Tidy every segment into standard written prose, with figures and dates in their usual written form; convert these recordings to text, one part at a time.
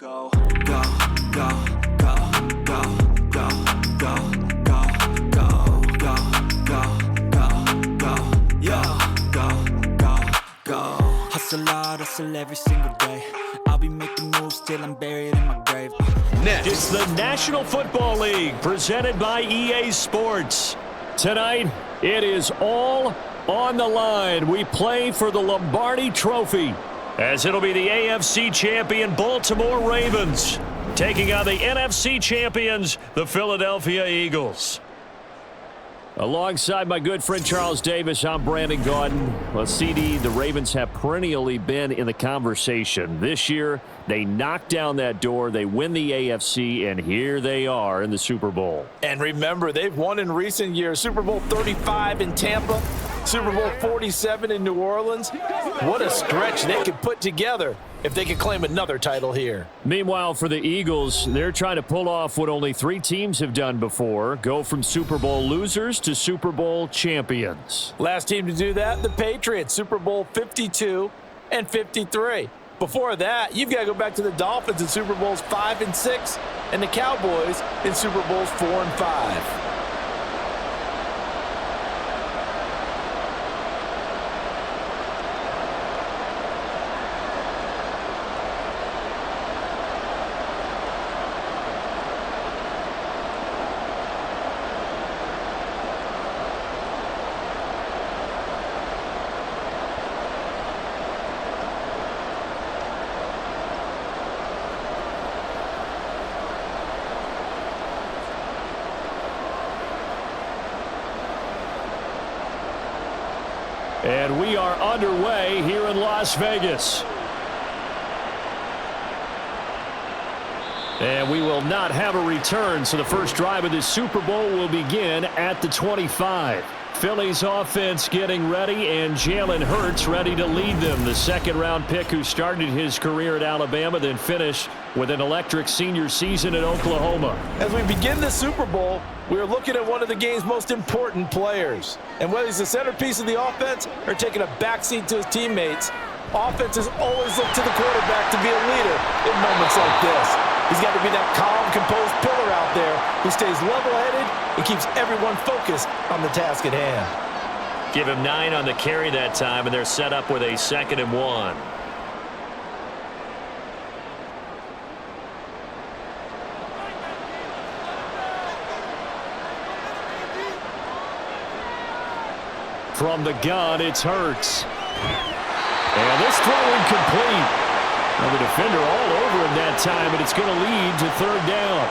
Go, go, go, go, go, go, go, go, go, go, go, go, go, yeah, go, go, go. Hustle hard, hustle every single day. I'll be making moves till I'm buried in my grave. Next, it's the National Football League presented by EA Sports. Tonight, it is all on the line. We play for the Lombardi Trophy, as it'll be the AFC champion Baltimore Ravens taking on the NFC champions, the Philadelphia Eagles. Alongside my good friend Charles Davis, I'm Brandon Gaudin. Well, CD, the Ravens have perennially been in the conversation. This year, they knock down that door, they win the AFC, and here they are in the Super Bowl. And remember, they've won in recent years. Super Bowl 35 in Tampa, Super Bowl 47 in New Orleans. What a stretch they could put together if they could claim another title here. Meanwhile, for the Eagles, they're trying to pull off what only 3 teams have done before, go from Super Bowl losers to Super Bowl champions. Last team to do that, the Patriots, Super Bowl 52 and 53. Before that, you've got to go back to the Dolphins in Super Bowls 5 and 6 and the Cowboys in Super Bowls 4 and 5. And we are underway here in Las Vegas. And we will not have a return, so the first drive of this Super Bowl will begin at the 25. Philly's offense getting ready, and Jalen Hurts ready to lead them. The second-round pick who started his career at Alabama, then finished with an electric senior season at Oklahoma. As we begin the Super Bowl, we're looking at one of the game's most important players. And whether he's the centerpiece of the offense or taking a backseat to his teammates, offenses always look to the quarterback to be a leader in moments like this. He's got to be that calm, composed pillar out there who stays level-headed and keeps everyone focused on the task at hand. Give him 9 on the carry that time, and they're set up with a 2nd and 1. From the gun, it's Hurts. And this throw incomplete. Well, the defender all over him that time, and it's going to lead to 3rd down.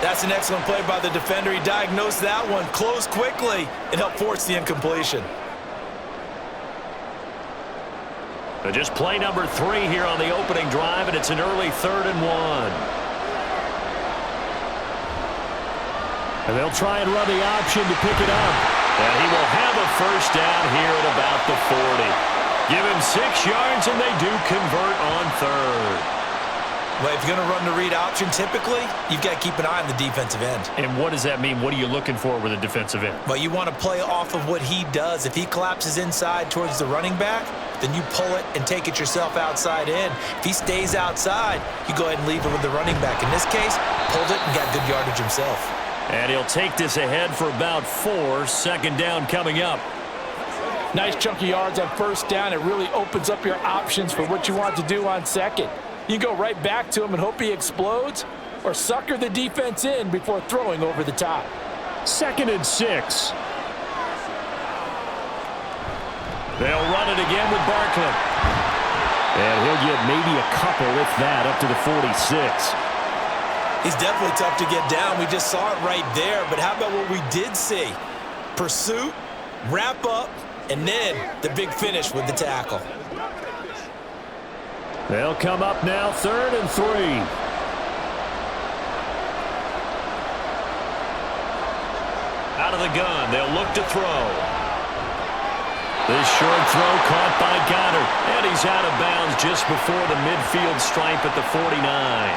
That's an excellent play by the defender. He diagnosed that one, closed quickly, and helped force the incompletion. So just play number 3 here on the opening drive, and it's an early 3rd and 1. And they'll try and run the option to pick it up. And he will have a first down here at about the 40. Give him 6 yards, and they do convert on 3rd. Well, if you're going to run the read option, typically, you've got to keep an eye on the defensive end. And what does that mean? What are you looking for with a defensive end? Well, you want to play off of what he does. If he collapses inside towards the running back, then you pull it and take it yourself outside in. If he stays outside, you go ahead and leave it with the running back. In this case, pulled it and got good yardage himself. And he'll take this ahead for about 4. 2nd down coming up. Nice chunk of yards on 1st down. It really opens up your options for what you want to do on 2nd. You go right back to him and hope he explodes, or sucker the defense in before throwing over the top. 2nd and 6. They'll run it again with Barkley. And he'll get maybe a couple, if that, up to the 46. He's definitely tough to get down. We just saw it right there. But how about what we did see? Pursuit, wrap up, and then the big finish with the tackle. They'll come up now 3rd and 3. Out of the gun, they'll look to throw. This short throw caught by Goddard. And he's out of bounds just before the midfield stripe at the 49.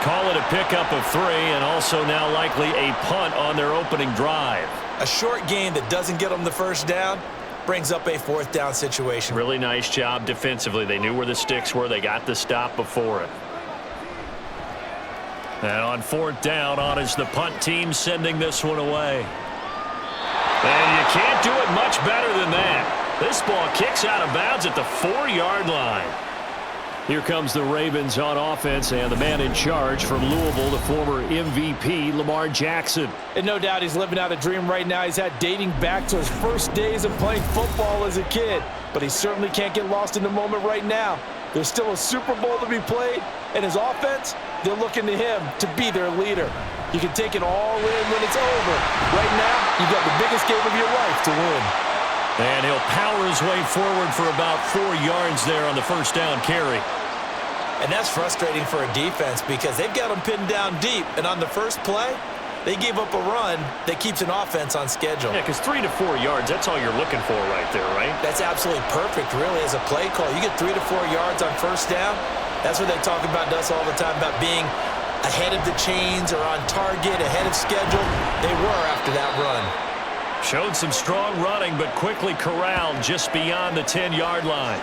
Call it a pickup of 3, and also now likely a punt on their opening drive. A short gain that doesn't get them the first down brings up a 4th down situation. Really nice job defensively. They knew where the sticks were. They got the stop before it. And on fourth down, on is the punt team sending this one away. And you can't do it much better than that. This ball kicks out of bounds at the 4-yard line. Here comes the Ravens on offense, and the man in charge from Louisville, the former MVP, Lamar Jackson. And no doubt he's living out a dream right now. He's had dating back to his first days of playing football as a kid. But he certainly can't get lost in the moment right now. There's still a Super Bowl to be played, and his offense, they're looking to him to be their leader. You can take it all in when it's over. Right now, you've got the biggest game of your life to win. And he'll power his way forward for about 4 yards there on the first down carry. And that's frustrating for a defense because they've got them pinned down deep. And on the first play, they gave up a run that keeps an offense on schedule. Yeah, because 3 to 4 yards, that's all you're looking for right there, right? That's absolutely perfect, really, as a play call. You get 3 to 4 yards on first down. That's what they talk about to us all the time, about being ahead of the chains or on target, ahead of schedule. They were after that run. Showed some strong running, but quickly corralled just beyond the 10-yard line.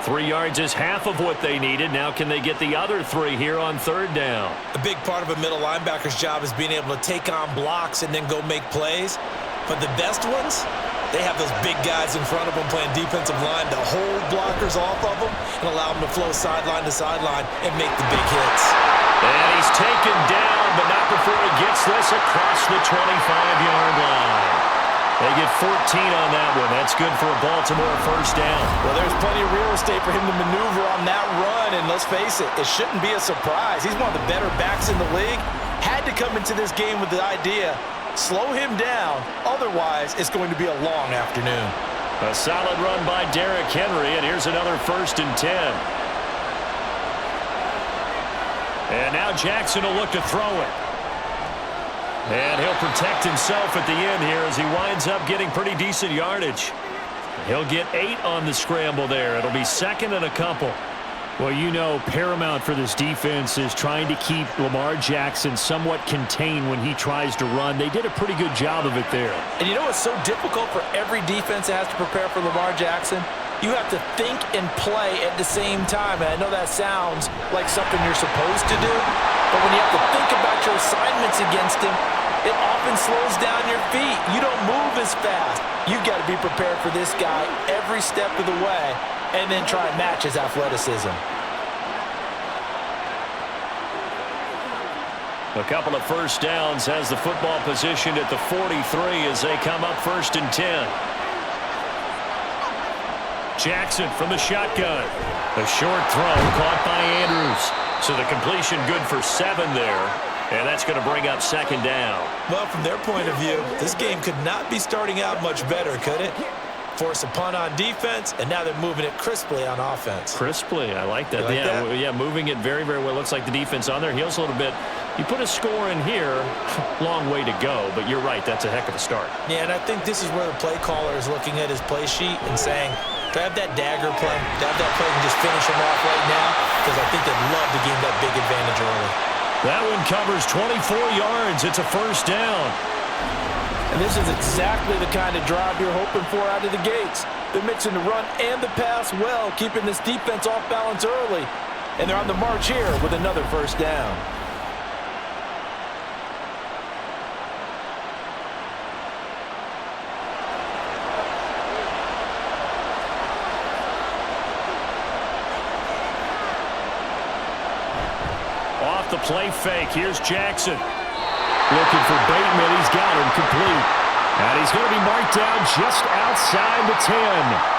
3 yards is half of what they needed. Now can they get the other 3 here on third down? A big part of a middle linebacker's job is being able to take on blocks and then go make plays. But the best ones, they have those big guys in front of them playing defensive line to hold blockers off of them and allow them to flow sideline to sideline and make the big hits. And he's taken down, but not before he gets this across the 25-yard line. They get 14 on that one. That's good for a Baltimore first down. Well, there's plenty of real estate for him to maneuver on that run, and let's face it, it shouldn't be a surprise. He's one of the better backs in the league. Had to come into this game with the idea, slow him down, otherwise it's going to be a long afternoon. A solid run by Derrick Henry, and here's another 1st and 10. And now Jackson will look to throw it. And he'll protect himself at the end here as he winds up getting pretty decent yardage. He'll get 8 on the scramble there. It'll be 2nd and a couple. Well, you know, paramount for this defense is trying to keep Lamar Jackson somewhat contained when he tries to run. They did a pretty good job of it there. And you know what's so difficult for every defense that has to prepare for Lamar Jackson? You have to think and play at the same time. And I know that sounds like something you're supposed to do, but when you have to think about your assignments against him, it often slows down your feet. You don't move as fast. You've got to be prepared for this guy every step of the way and then try and match his athleticism. A couple of first downs has the football positioned at the 43 as they come up 1st and 10. Jackson from the shotgun. A short throw caught by Andrews. So the completion good for 7 there. And that's going to bring up 2nd down. Well, from their point of view, this game could not be starting out much better, could it? Force a punt on defense, and now they're moving it crisply on offense. Crisply, I like that. Like that? Yeah, moving it very, very well. Looks like the defense on their heels a little bit. You put a score in here, long way to go, but you're right, that's a heck of a start. Yeah, and I think this is where the play caller is looking at his play sheet and saying, to have that dagger play, to have that play and just finish him off right now, because I think they'd love to gain that big advantage early. That one covers 24 yards. It's a first down. And this is exactly the kind of drive you're hoping for out of the gates. They're mixing the run and the pass well, keeping this defense off balance early. And they're on the march here with another first down. Off the play fake, here's Jackson. Looking for Bateman, he's got him complete. And he's going to be marked down just outside the 10.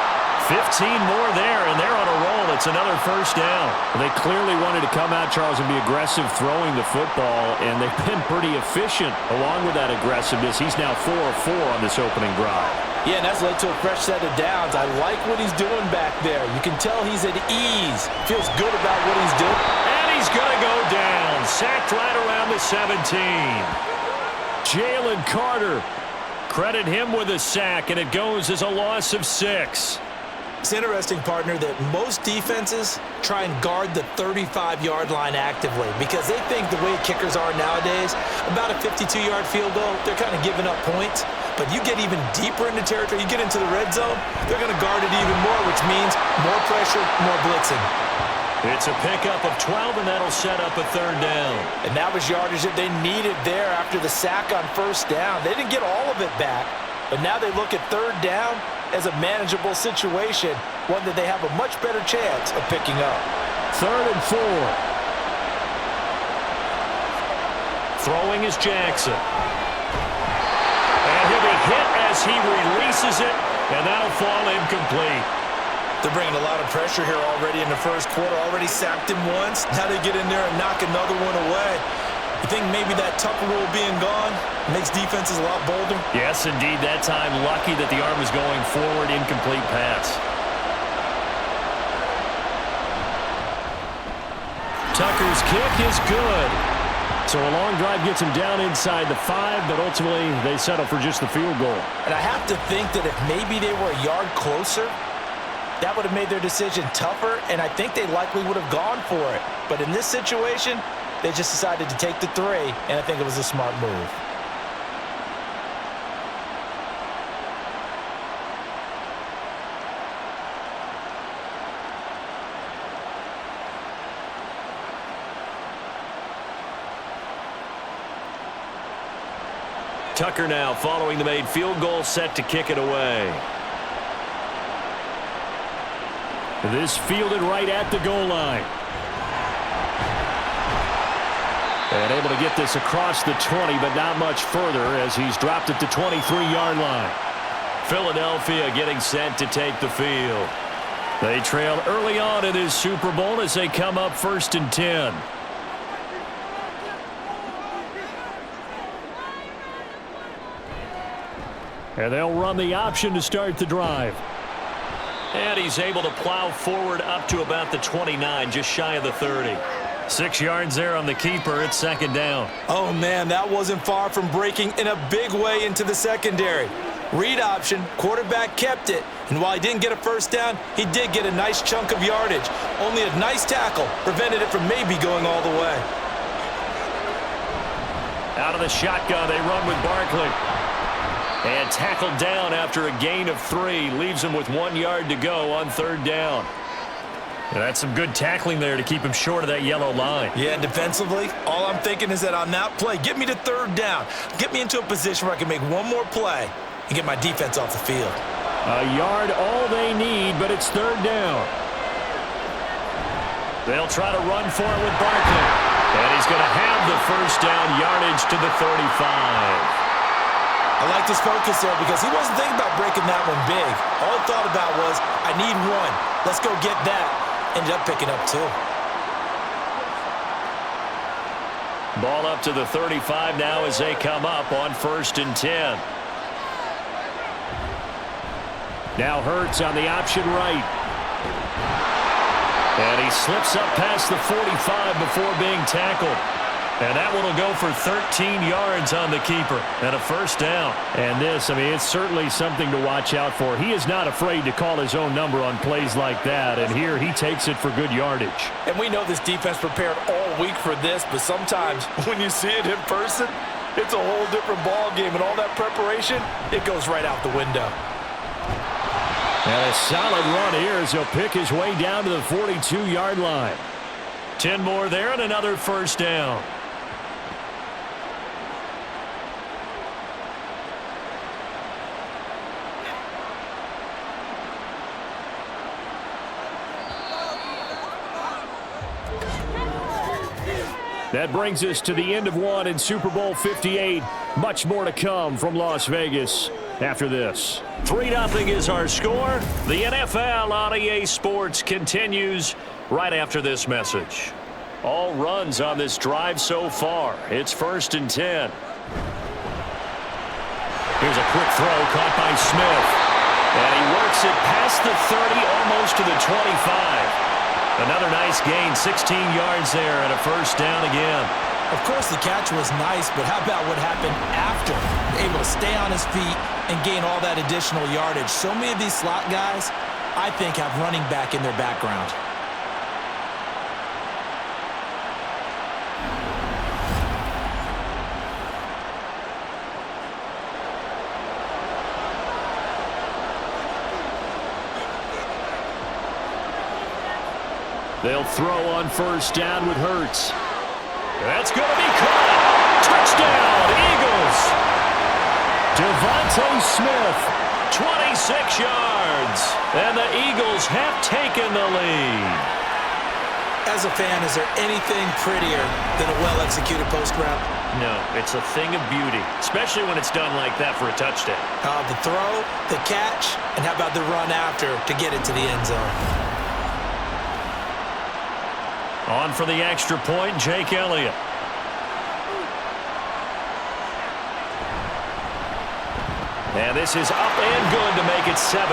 15 more there, and they're on a roll. It's another first down. They clearly wanted to come out, Charles, and be aggressive throwing the football, and they've been pretty efficient along with that aggressiveness. He's now 4 of 4 on this opening drive. Yeah, and that's led to a fresh set of downs. I like what he's doing back there. You can tell he's at ease. Feels good about what he's doing. And he's going to go down. Sacked right around the 17. Jalen Carter. Credit him with a sack, and it goes as a loss of 6. It's interesting, partner, that most defenses try and guard the 35-yard line actively because they think the way kickers are nowadays, about a 52-yard field goal, they're kind of giving up points. But you get even deeper into territory, you get into the red zone, they're going to guard it even more, which means more pressure, more blitzing. It's a pickup of 12, and that'll set up a third down. And that was yardage that they needed there after the sack on first down. They didn't get all of it back, but now they look at third down as a manageable situation, one that they have a much better chance of picking up. 3rd and 4. Throwing is Jackson. And he'll be hit as he releases it, and that'll fall incomplete. They're bringing a lot of pressure here already in the first quarter. Already sacked him once. Now they get in there and knock another one away. You think maybe that Tucker rule being gone makes defenses a lot bolder? Yes, indeed. That time, lucky that the arm was going forward. Incomplete pass. Tucker's kick is good. So a long drive gets him down inside the 5, but ultimately they settle for just the field goal. And I have to think that if maybe they were a yard closer, that would have made their decision tougher, and I think they likely would have gone for it. But in this situation, they just decided to take the 3, and I think it was a smart move. Tucker now following the made field goal, set to kick it away. This fielded right at the goal line. And able to get this across the 20, but not much further as he's dropped it to 23-yard line. Philadelphia getting set to take the field. They trail early on in this Super Bowl as they come up 1st and 10. And they'll run the option to start the drive. And he's able to plow forward up to about the 29, just shy of the 30. 6 yards there on the keeper. It's 2nd down. Oh, man, that wasn't far from breaking in a big way into the secondary. Read option, quarterback kept it, and while he didn't get a first down, he did get a nice chunk of yardage. Only a nice tackle prevented it from maybe going all the way. Out of the shotgun, they run with Barkley. And tackled down after a gain of 3. Leaves him with 1 yard to go on 3rd down. And that's some good tackling there to keep him short of that yellow line. Yeah, defensively, all I'm thinking is that on that play, get me to 3rd down. Get me into a position where I can make one more play and get my defense off the field. A yard all they need, but it's 3rd down. They'll try to run for it with Barkley. And he's going to have the first down, yardage to the 35. I liked his focus there because he wasn't thinking about breaking that one big. All he thought about was, I need 1. Let's go get that. Ended up picking up 2. Ball up to the 35 now as they come up on 1st and 10. Now Hurts on the option right. And he slips up past the 45 before being tackled. And that one will go for 13 yards on the keeper and a first down. And this, I mean, it's certainly something to watch out for. He is not afraid to call his own number on plays like that. And here he takes it for good yardage. And we know this defense prepared all week for this, but sometimes when you see it in person, it's a whole different ball game. And all that preparation, it goes right out the window. And a solid run here as he'll pick his way down to the 42-yard line. 10 more there and another first down. That brings us to the end of one in Super Bowl 58. Much more to come from Las Vegas after this. 3-0 is our score. The NFL on EA Sports continues right after this message. All runs on this drive so far. It's 1st and 10. Here's a quick throw caught by Smith. And he works it past the 30, almost to the 25. Another nice gain, 16 yards there and a first down again. Of course, the catch was nice, but how about what happened after? Able to stay on his feet and gain all that additional yardage. So many of these slot guys, I think, have running back in their background. They'll throw on first down with Hurts. That's going to be caught. Touchdown, Eagles. Devontae Smith, 26 yards. And the Eagles have taken the lead. As a fan, is there anything prettier than a well-executed post route? No, it's a thing of beauty, especially when it's done like that for a touchdown. The throw, the catch, and how about the run after to get it to the end zone? On for the extra point, Jake Elliott. And this is up and good to make it 7-3.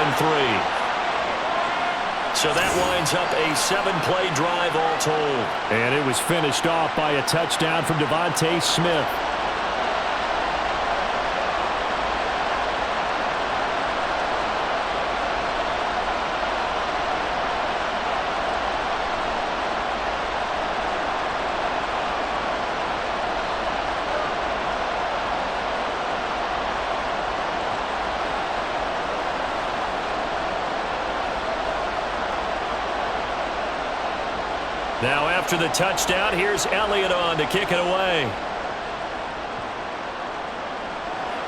So that winds up a 7-play drive all told. And it was finished off by a touchdown from Devontae Smith. Now after the touchdown, here's Elliott on to kick it away.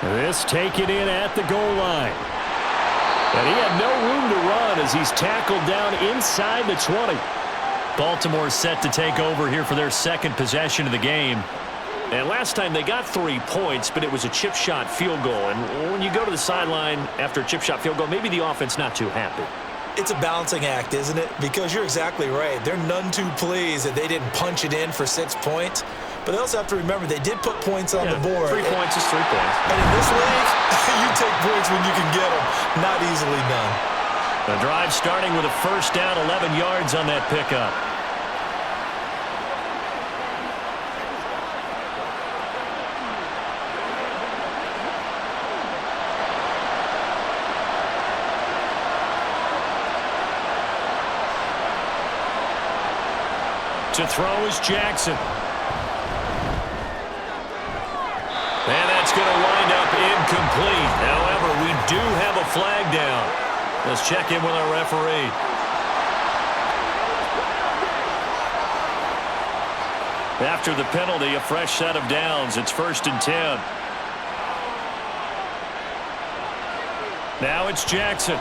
This taken in at the goal line. And he had no room to run as he's tackled down inside the 20. Baltimore set to take over here for their second possession of the game. And last time they got 3 points, but it was a chip shot field goal. And when you go to the sideline after a chip shot field goal, maybe the offense not too happy. It's a balancing act, isn't it? Because you're exactly right. They're none too pleased that they didn't punch it in for 6 points. But they also have to remember they did put points on the board. 3 points is 3 points. And in this league, you take points when you can get them. Not easily done. The drive starting with a first down, 11 yards on that pickup. To throw is Jackson. And that's going to wind up incomplete. However, we do have a flag down. Let's check in with our referee. After the penalty, a fresh set of downs. It's 1st and 10. Now it's Jackson.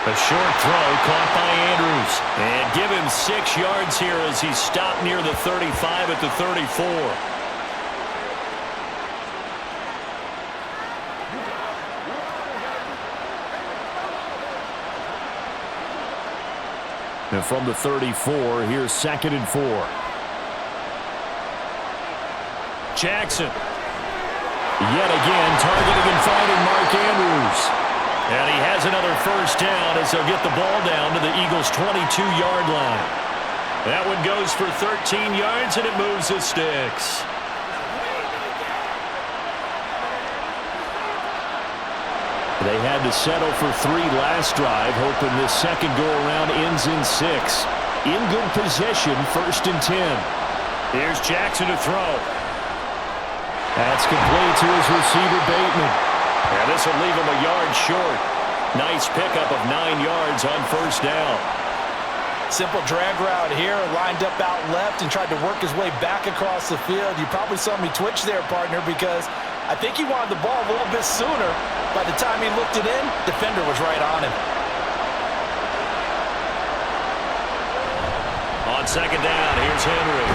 A short throw caught by Andrews. And give him 6 yards here as he stopped near the 35 at the 34. And from the 34, here's 2nd and 4. Jackson. Yet again, targeting and finding Mark Andrews. And he has another first down as he'll get the ball down to the Eagles' 22-yard line. That one goes for 13 yards, and it moves the sticks. They had to settle for 3 last drive, hoping this second go-around ends in 6. In good possession, 1st and 10. Here's Jackson to throw. That's complete to his receiver, Bateman. And this will leave him a yard short. Nice pickup of 9 yards on first down. Simple drag route here, lined up out left and tried to work his way back across the field. You probably saw me twitch there, partner, because I think he wanted the ball a little bit sooner. By the time he looked it in, defender was right on him. On second down, here's Henry.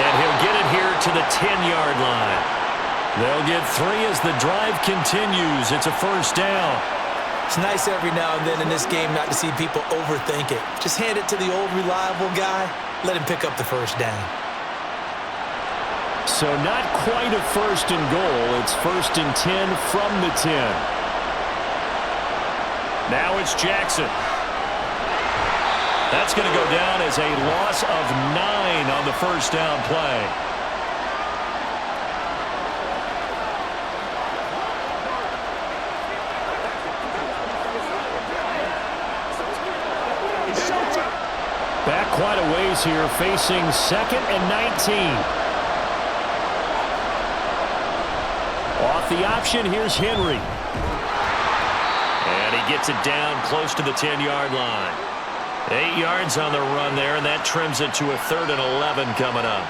And he'll get it here to the 10-yard line. They'll get 3 as the drive continues. It's a first down. It's nice every now and then in this game not to see people overthink it. Just hand it to the old reliable guy. Let him pick up the first down. So not quite a 1st and goal. It's 1st and 10 from the 10. Now it's Jackson. That's going to go down as a loss of 9 on the first down play. Back quite a ways here, facing 2nd and 19. Off the option, here's Henry. And he gets it down close to the 10-yard line. 8 yards on the run there, and that trims it to a 3rd and 11 coming up.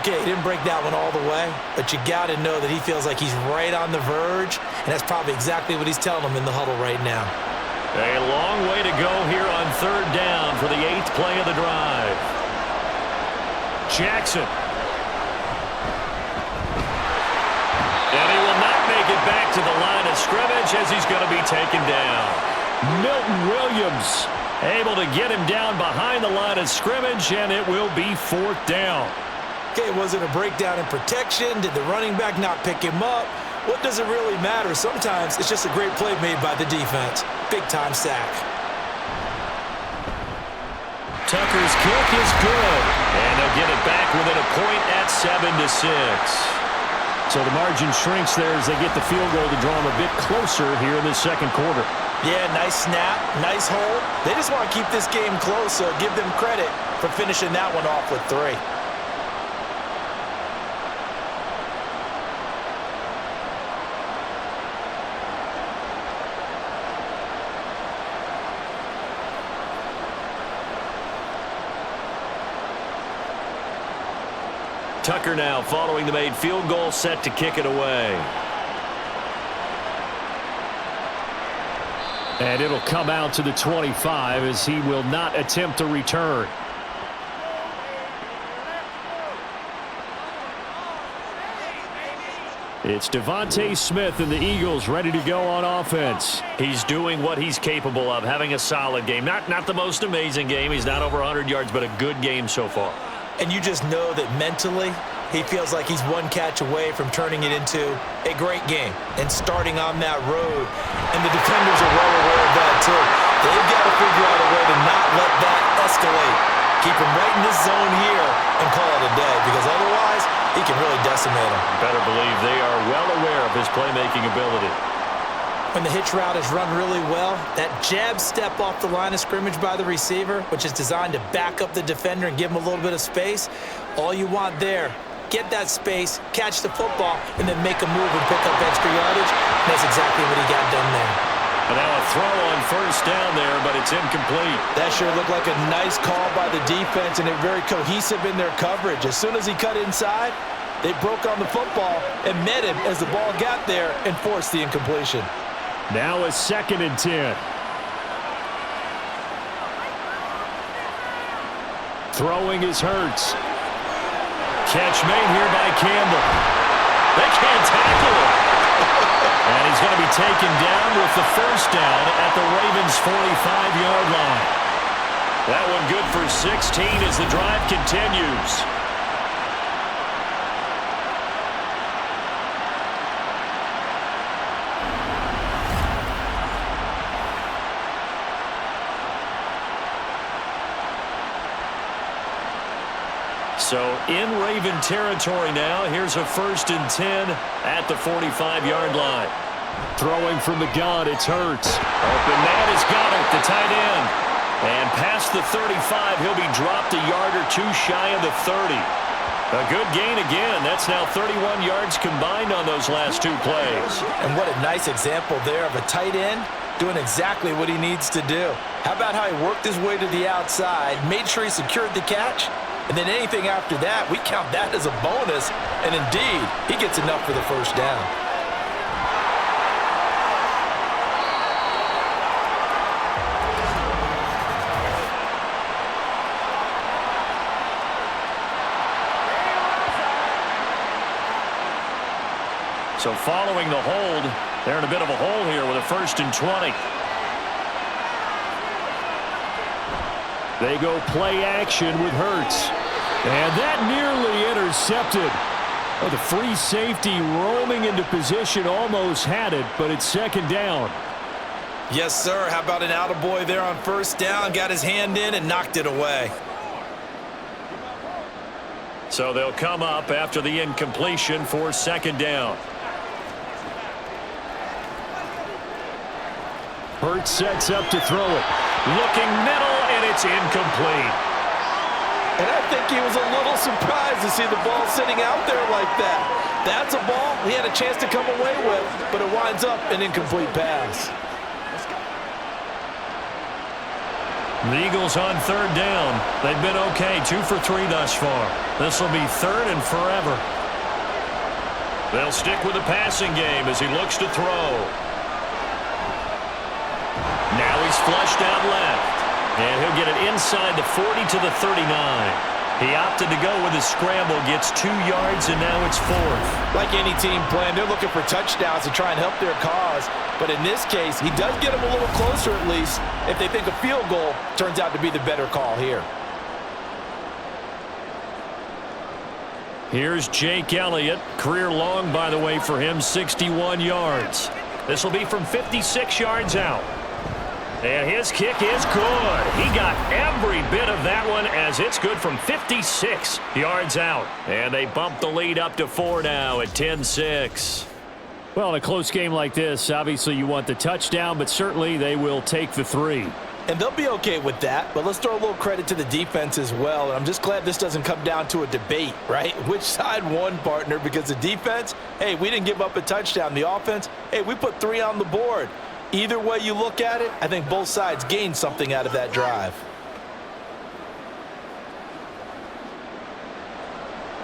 Okay, he didn't break that one all the way, but you got to know that he feels like he's right on the verge, and that's probably exactly what he's telling him in the huddle right now. A long way to go here on 3rd down for the 8th play of the drive. Jackson. And he will not make it back to the line of scrimmage as he's going to be taken down. Milton Williams able to get him down behind the line of scrimmage, and it will be 4th down. Okay, was it a breakdown in protection? Did the running back not pick him up? What does it really matter? Sometimes it's just a great play made by the defense. Big-time sack. Tucker's kick is good, and they'll get it back within a point at 7-6. So the margin shrinks there as they get the field goal to draw them a bit closer here in the 2nd quarter. Yeah, nice snap, nice hold. They just want to keep this game close, so give them credit for finishing that one off with 3. Tucker now following the made field goal, set to kick it away. And it'll come out to the 25 as he will not attempt to return. It's Devontae Smith and the Eagles ready to go on offense. He's doing what he's capable of, having a solid game. Not the most amazing game. He's not over 100 yards, but a good game so far. And you just know that mentally he feels like he's one catch away from turning it into a great game and starting on that road. And the defenders are well aware of that too. They've got to figure out a way to not let that escalate. Keep him right in this zone here and call it a day, because otherwise he can really decimate him. Better believe they are well aware of his playmaking ability. When the hitch route is run really well, that jab step off the line of scrimmage by the receiver, which is designed to back up the defender and give him a little bit of space, all you want there, get that space, catch the football, and then make a move and pick up extra yardage. And that's exactly what he got done there. And now a throw on 1st down there, but it's incomplete. That sure looked like a nice call by the defense, and they're very cohesive in their coverage. As soon as he cut inside, they broke on the football and met him as the ball got there and forced the incompletion. Now a 2nd and 10. Throwing is Hurts. Catch made here by Campbell. They can't tackle him. And he's going to be taken down with the 1st down at the Ravens' 45-yard line. That one good for 16 as the drive continues. So in Raven territory now, here's a 1st and 10 at the 45-yard line. Throwing from the gun, it's Hurts. Open man has got it, the tight end. And past the 35, he'll be dropped a yard or 2 shy of the 30. A good gain again. That's now 31 yards combined on those last 2 plays. And what a nice example there of a tight end doing exactly what he needs to do. How about how he worked his way to the outside, made sure he secured the catch, and then anything after that, we count that as a bonus. And indeed, he gets enough for the 1st down. So following the hold, they're in a bit of a hole here with a 1st and 20. They go play action with Hurts. And that nearly intercepted. Oh, the free safety roaming into position almost had it, but it's 2nd down. Yes, sir. How about an attaboy there on 1st down? Got his hand in and knocked it away. So they'll come up after the incompletion for 2nd down. Hurts sets up to throw it. Looking middle, and it's incomplete. And I think he was a little surprised to see the ball sitting out there like that. That's a ball he had a chance to come away with, but it winds up an incomplete pass. The Eagles on third down. They've been okay, 2 for 3 thus far. This will be third and forever. They'll stick with the passing game as he looks to throw. Now he's flushed out left. And he'll get it inside the 40 to the 39. He opted to go with his scramble, gets 2 yards, and now it's 4th. Like any team playing, they're looking for touchdowns to try and help their cause. But in this case, he does get them a little closer at least if they think a field goal turns out to be the better call here. Here's Jake Elliott. Career long, by the way, for him, 61 yards. This will be from 56 yards out. And his kick is good. He got every bit of that one as it's good from 56 yards out. And they bump the lead up to 4 now at 10-6. Well, in a close game like this, obviously you want the touchdown, but certainly they will take the 3. And they'll be okay with that, but let's throw a little credit to the defense as well. And I'm just glad this doesn't come down to a debate, right? Which side won, partner? Because the defense, hey, we didn't give up a touchdown. The offense, hey, we put 3 on the board. Either way you look at it, I think both sides gained something out of that drive.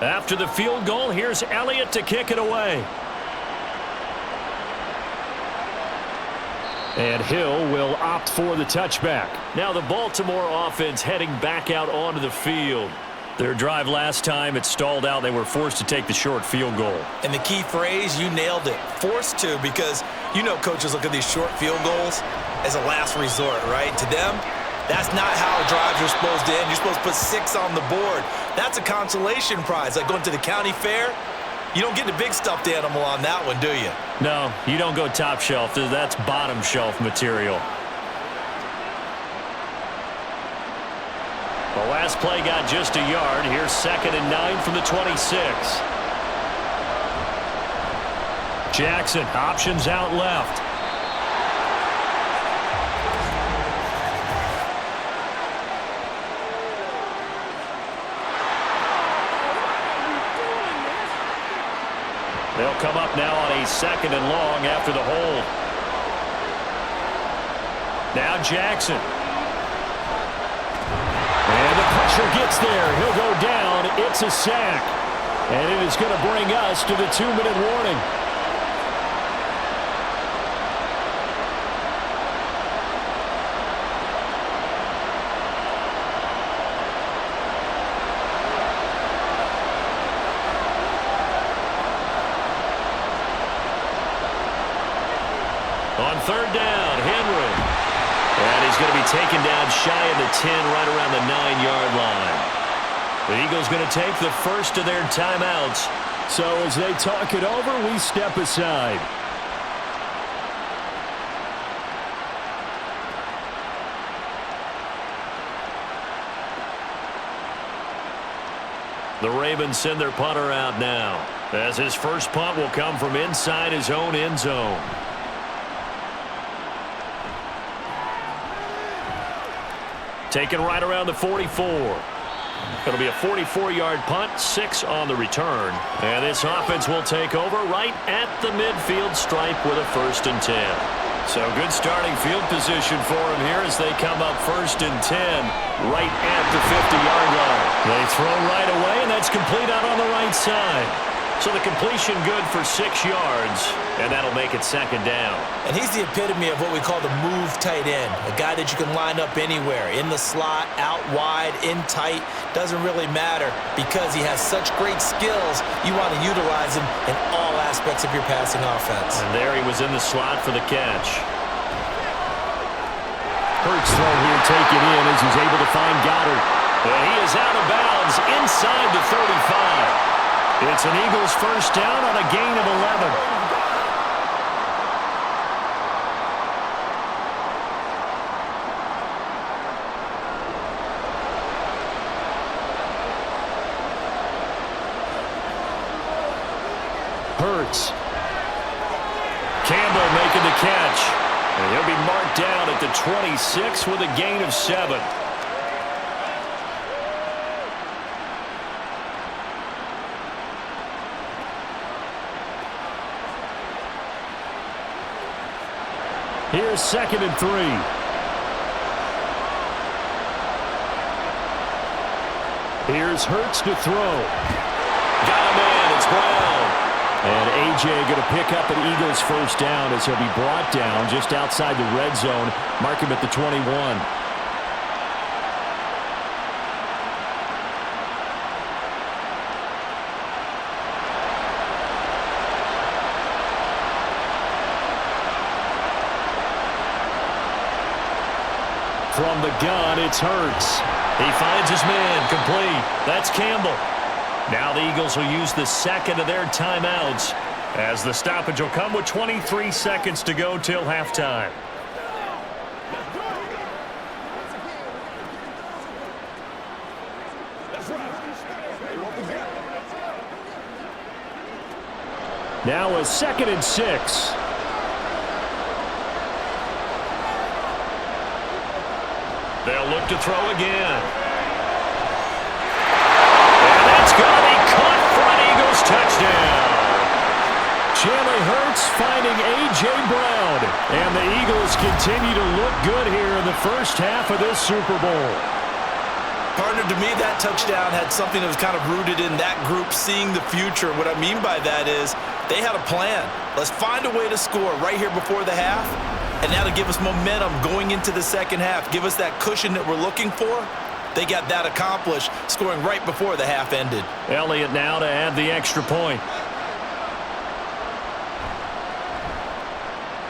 After the field goal, here's Elliott to kick it away. And Hill will opt for the touchback. Now the Baltimore offense heading back out onto the field. Their drive last time, it stalled out. They were forced to take the short field goal. And the key phrase, you nailed it. Forced to, because you know coaches look at these short field goals as a last resort, right? To them, that's not how drives are supposed to end. You're supposed to put 6 on the board. That's a consolation prize. Like going to the county fair, you don't get the big stuffed animal on that one, do you? No, you don't go top shelf. That's bottom shelf material. The last play got just a yard. Here's 2nd and 9 from the 26. Jackson, options out left. They'll come up now on a 2nd and long after the hold. Now Jackson. And the pressure gets there. He'll go down. It's a sack. And it is going to bring us to the 2-minute warning. On 3rd down, Henry. And he's going to be taken down shy of the 10, right around the 9-yard line. The Eagles going to take the first of their timeouts. So as they talk it over, we step aside. The Ravens send their punter out now, as his first punt will come from inside his own end zone. Taken right around the 44. It'll be a 44-yard punt, 6 on the return. And this offense will take over right at the midfield stripe with a 1st and 10. So good starting field position for him here as they come up 1st and 10 right at the 50-yard line. They throw right away, and that's complete out on the right side. So the completion good for 6 yards, and that'll make it 2nd down. And he's the epitome of what we call the move tight end, a guy that you can line up anywhere, in the slot, out wide, in tight, doesn't really matter because he has such great skills. You want to utilize him in all aspects of your passing offense. And there he was in the slot for the catch. Hurts throw here taken in as he's able to find Goddard. And he is out of bounds inside the 35. It's an Eagles first down on a gain of 11. Hurts. Campbell making the catch. And he'll be marked down at the 26 with a gain of 7. Here's 2nd and 3. Here's Hurts to throw. Got him in. It's Brown. And A.J. going to pick up an Eagles first down as he'll be brought down just outside the red zone. Mark him at the 21. From the gun, it's Hurts. He finds his man, complete. That's Campbell. Now the Eagles will use the second of their timeouts as the stoppage will come with 23 seconds to go till halftime. Now a 2nd and 6. They'll look to throw again. And that's going to be caught for an Eagles touchdown. Jalen Hurts finding A.J. Brown. And the Eagles continue to look good here in the first half of this Super Bowl. Partner, to me, that touchdown had something that was kind of rooted in that group seeing the future. What I mean by that is they had a plan. Let's find a way to score right here before the half. And now to give us momentum going into the second half, give us that cushion that we're looking for. They got that accomplished, scoring right before the half ended. Elliott now to add the extra point.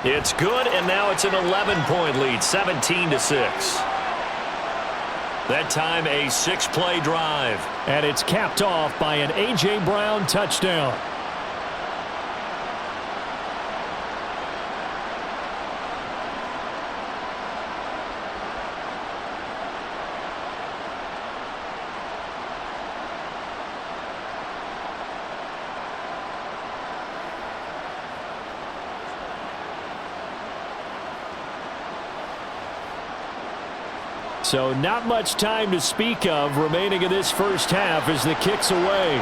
It's good, and now it's an 11-point lead, 17-6. That time a 6-play drive. And it's capped off by an A.J. Brown touchdown. So not much time to speak of remaining in this first half as the kick's away.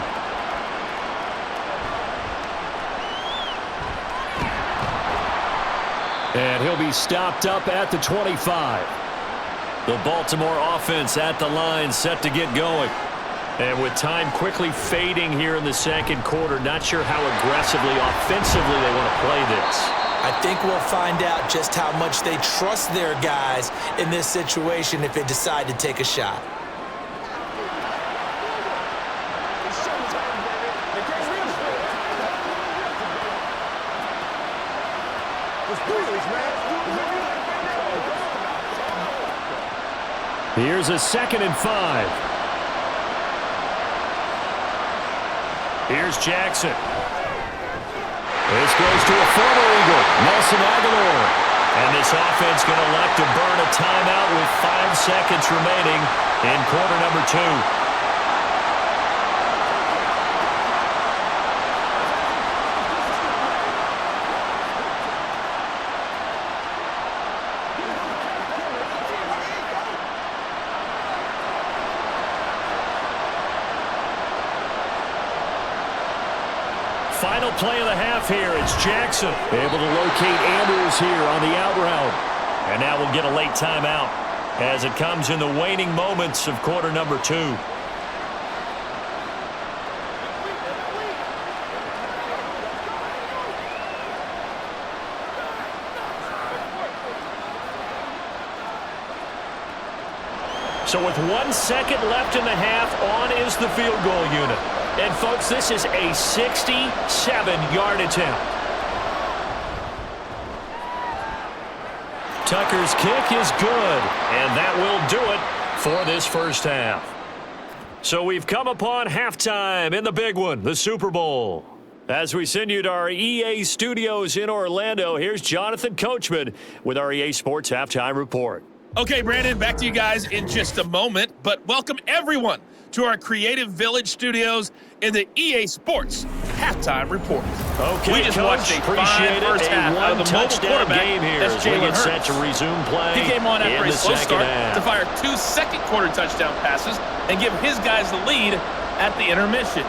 And he'll be stopped up at the 25. The Baltimore offense at the line set to get going. And with time quickly fading here in the second quarter, not sure how aggressively, offensively they want to play this. I think we'll find out just how much they trust their guys in this situation if they decide to take a shot. Here's a 2nd and 5. Here's Jackson. This goes to a former Eagle, Nelson Aguilar. And this offense going to elect to burn a timeout with 5 seconds remaining in quarter number 2. Final play of the half here. It's Jackson able to locate Andrews here on the out route. And now we'll get a late timeout as it comes in the waning moments of quarter number 2. So with 1 second left in the half, on is the field goal unit. And, folks, this is a 67-yard attempt. Tucker's kick is good, and that will do it for this first half. So we've come upon halftime in the big one, the Super Bowl. As we send you to our EA studios in Orlando, here's Jonathan Coachman with our EA Sports Halftime Report. Okay, Brandon, back to you guys in just a moment, but welcome everyone to our Creative Village studios in the EA Sports Halftime Report. Okay, we just Coach, watched a appreciate first half out of the mobile quarterback. Game here That's as we Jalen get Hurts. set to resume play. He came on after a slow start half to fire 2 second-quarter touchdown passes and give his guys the lead at the intermission.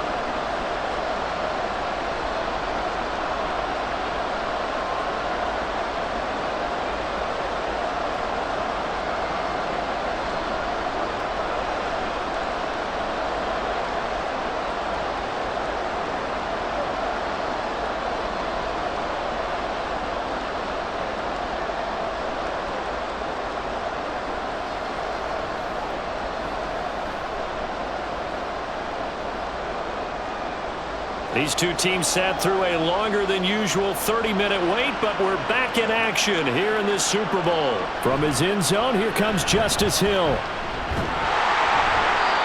These two teams sat through a longer than usual 30-minute wait, but we're back in action here in this Super Bowl. From his end zone, here comes Justice Hill.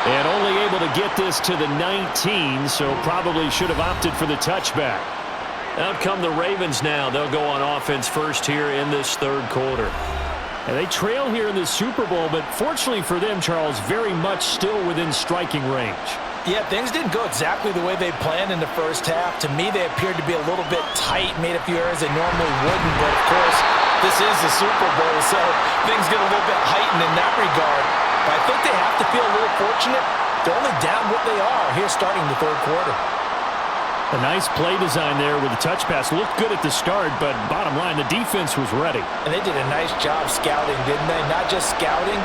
And only able to get this to the 19, so probably should have opted for the touchback. Out come the Ravens now. They'll go on offense first here in this third quarter. And they trail here in the Super Bowl, but fortunately for them, Charles, very much still within striking range. Yeah, things didn't go exactly the way they planned in the first half. To me, they appeared to be a little bit tight, made a few errors they normally wouldn't. But, of course, this is the Super Bowl, so things get a little bit heightened in that regard. But I think they have to feel a little fortunate. They're only down what they are here starting the third quarter. A nice play design there with the touch pass. Looked good at the start, but bottom line, the defense was ready. And they did a nice job scouting, didn't they? Not just scouting,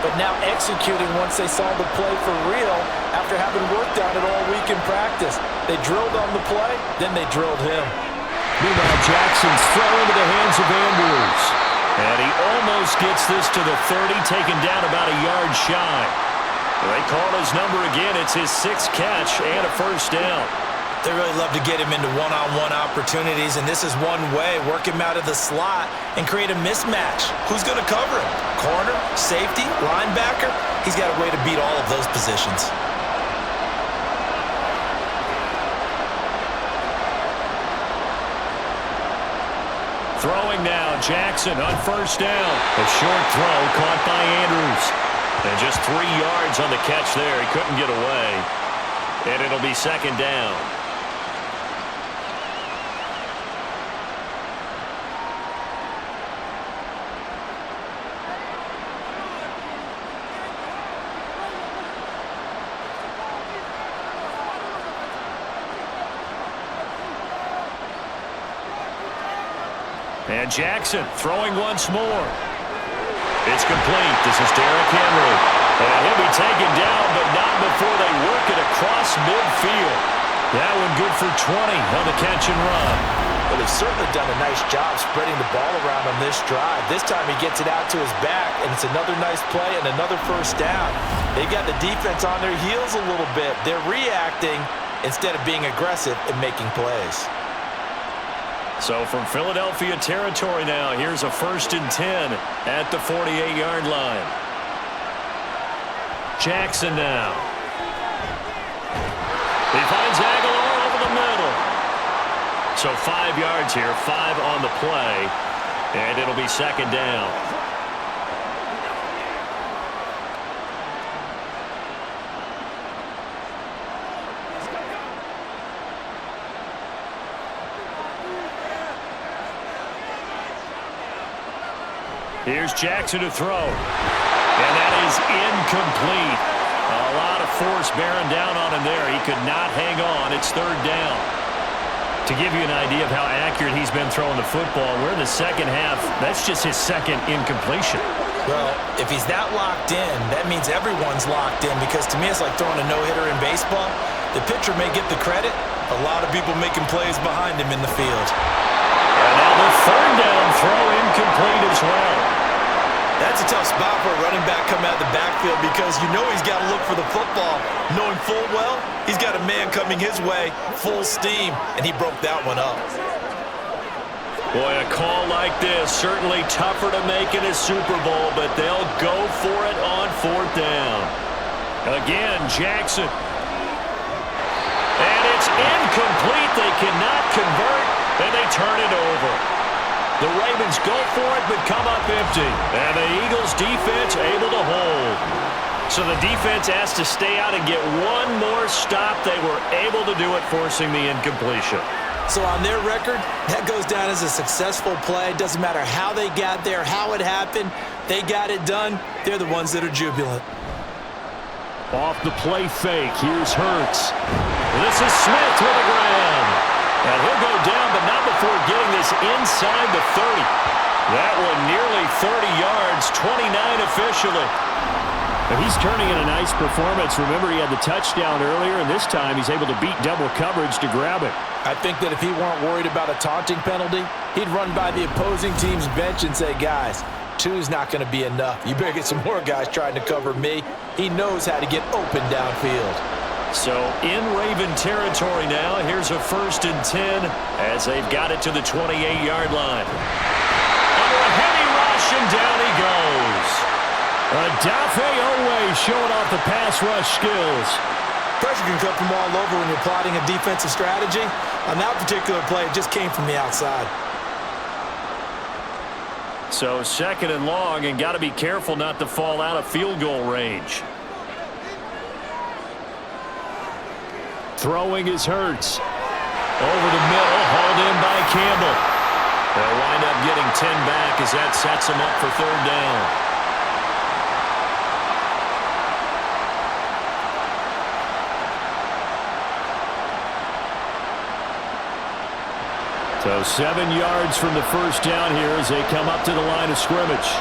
but now executing once they saw the play for real after having worked on it all week in practice. They drilled on the play, then they drilled him. Meanwhile, Jackson's throw into the hands of Andrews. And he almost gets this to the 30, taken down about a yard shy. They call his number again. It's his sixth catch and a first down. They really love to get him into one-on-one opportunities, and this is one way. Work him out of the slot and create a mismatch. Who's going to cover him? Corner, safety, linebacker? He's got a way to beat all of those positions. Throwing now, Jackson on first down. A short throw caught by Andrews. And just 3 yards on the catch there. He couldn't get away. And it'll be second down. And Jackson throwing once more. It's complete. This is Derrick Henry. And he'll be taken down, but not before they work it across midfield. That one good for 20 on the catch and run. Well, they've certainly done a nice job spreading the ball around on this drive. This time he gets it out to his back, and it's another nice play and another first down. They've got the defense on their heels a little bit. They're reacting instead of being aggressive and making plays. So from Philadelphia territory now, here's a 1st and 10 at the 48-yard line. Jackson now. He finds Aguilar over the middle. So 5 yards here, 5 on the play, and it'll be second down. Here's Jackson to throw. And that is incomplete. A lot of force bearing down on him there. He could not hang on. It's third down. To give you an idea of how accurate he's been throwing the football, we're in the second half. That's just his second incompletion. Well, if he's that locked in, that means everyone's locked in, because to me it's like throwing a no-hitter in baseball. The pitcher may get the credit. A lot of people making plays behind him in the field. And now the third down throw incomplete as well. That's a tough spot for a running back coming out of the backfield, because you know he's got to look for the football, knowing full well he's got a man coming his way, full steam, and he broke that one up. Boy, a call like this, certainly tougher to make in a Super Bowl, but they'll go for it on fourth down. Again, Jackson. And it's incomplete. They cannot convert, and they turn it over. The Ravens go for it, but come up empty. And the Eagles defense able to hold. So the defense has to stay out and get one more stop. They were able to do it, forcing the incompletion. So on their record, that goes down as a successful play. Doesn't matter how they got there, how it happened. They got it done. They're the ones that are jubilant. Off the play fake, here's Hurts. This is Smith with a grab. And he'll go down, but not before getting this inside the 30. That one nearly 30 yards, 29 officially. And he's turning in a nice performance. Remember, he had the touchdown earlier, and this time he's able to beat double coverage to grab it. I think that if he weren't worried about a taunting penalty, he'd run by the opposing team's bench and say, guys, 2's not going to be enough. You better get some more guys trying to cover me. He knows how to get open downfield. So in Raven territory now, here's a 1st and 10 as they've got it to the 28-yard line. Under a heavy rush, and down he goes. Adafe Owe showing off the pass rush skills. Pressure can come from all over when you're plotting a defensive strategy. On that particular play, it just came from the outside. So 2nd and long, and got to be careful not to fall out of field goal range. Throwing is Hurts. Over the middle, hauled in by Campbell. They'll wind up getting 10 back as that sets them up for 3rd down. So 7 yards from the 1st down here as they come up to the line of scrimmage.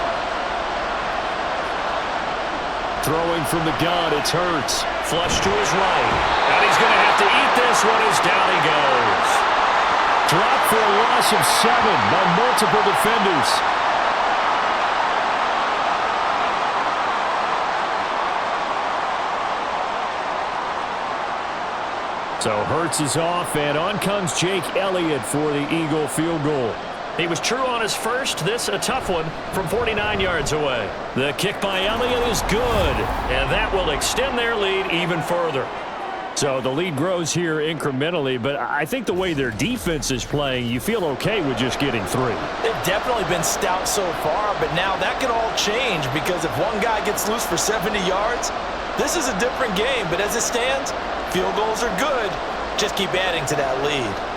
Throwing from the gun, it's Hurts. Flush to his right. And he's going to have to eat this one as down he goes. Dropped for a loss of 7 by multiple defenders. So Hurts is off, and on comes Jake Elliott for the Eagle field goal. He was true on his first. This a tough one from 49 yards away. The kick by Elliott is good, and that will extend their lead even further. So the lead grows here incrementally, but I think the way their defense is playing, you feel okay with just getting 3. They've definitely been stout so far, but now that can all change because if one guy gets loose for 70 yards, this is a different game. But as it stands, field goals are good. Just keep adding to that lead.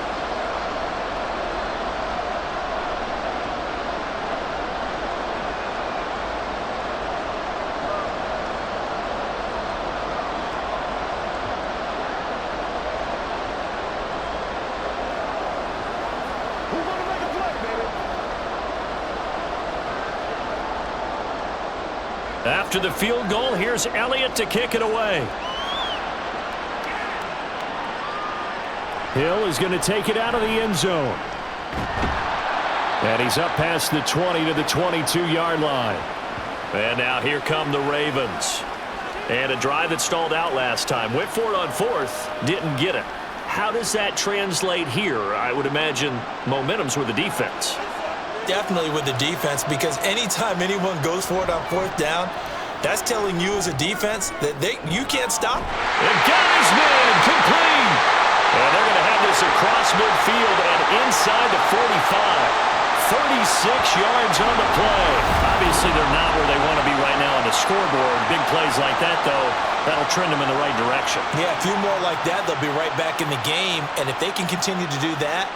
After the field goal, here's Elliott to kick it away. Hill is going to take it out of the end zone. And he's up past the 20 to the 22-yard line. And now here come the Ravens. And a drive that stalled out last time. Went for it on 4th, didn't get it. How does that translate here? I would imagine momentum's with the defense. Definitely with the defense, because anytime anyone goes for it on 4th down, that's telling you as a defense that you can't stop. And got his man complete. And they're going to have this across midfield and inside the 45. 36 yards on the play. Obviously, they're not where they want to be right now on the scoreboard. Big plays like that, though, that'll trend them in the right direction. Yeah, a few more like that, they'll be right back in the game. And if they can continue to do that,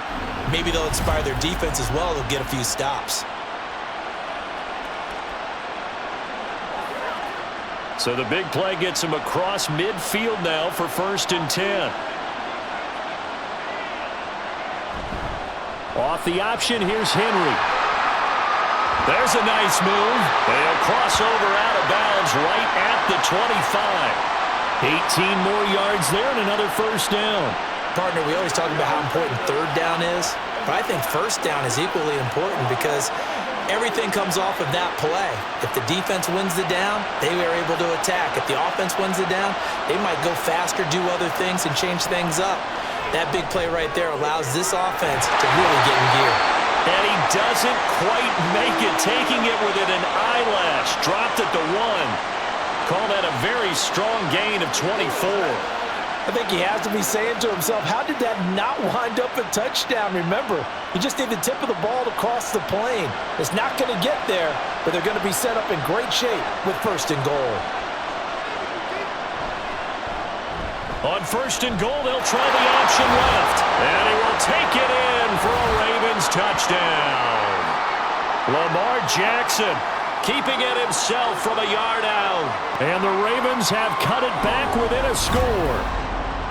maybe they'll inspire their defense as well. They'll get a few stops. So the big play gets him across midfield now for 1st and 10. Off the option, here's Henry. There's a nice move. They'll cross over out of bounds right at the 25. 18 more yards there and another 1st down. Partner, we always talk about how important 3rd down is, but I think 1st down is equally important because everything comes off of that play. If the defense wins the down, they are able to attack. If the offense wins the down, they might go faster, do other things, and change things up. That big play right there allows this offense to really get in gear. And he doesn't quite make it, taking it within an eyelash. Dropped at the 1. Call that a very strong gain of 24. I think he has to be saying to himself, how did that not wind up a touchdown? Remember, you just need the tip of the ball to cross the plane. It's not going to get there, but they're going to be set up in great shape with 1st and goal. On 1st and goal, they'll try the option left. And he will take it in for a Ravens touchdown. Lamar Jackson keeping it himself from a yard out. And the Ravens have cut it back within a score.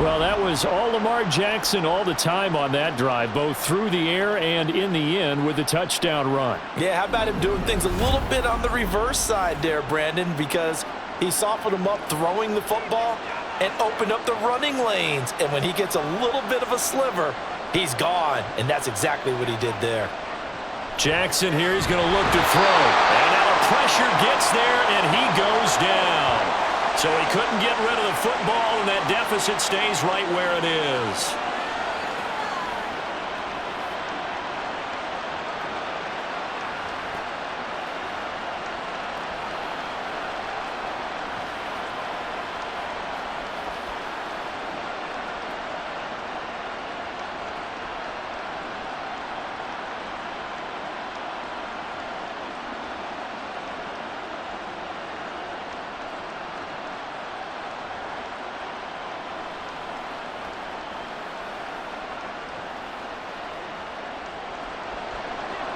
Well, that was all Lamar Jackson all the time on that drive, both through the air and in the end with the touchdown run. Yeah, how about him doing things a little bit on the reverse side there, Brandon, because he softened him up throwing the football and opened up the running lanes. And when he gets a little bit of a sliver, he's gone. And that's exactly what he did there. Jackson here is going to look to throw. And now the pressure gets there, and he goes down. So he couldn't get rid of the football, and that deficit stays right where it is.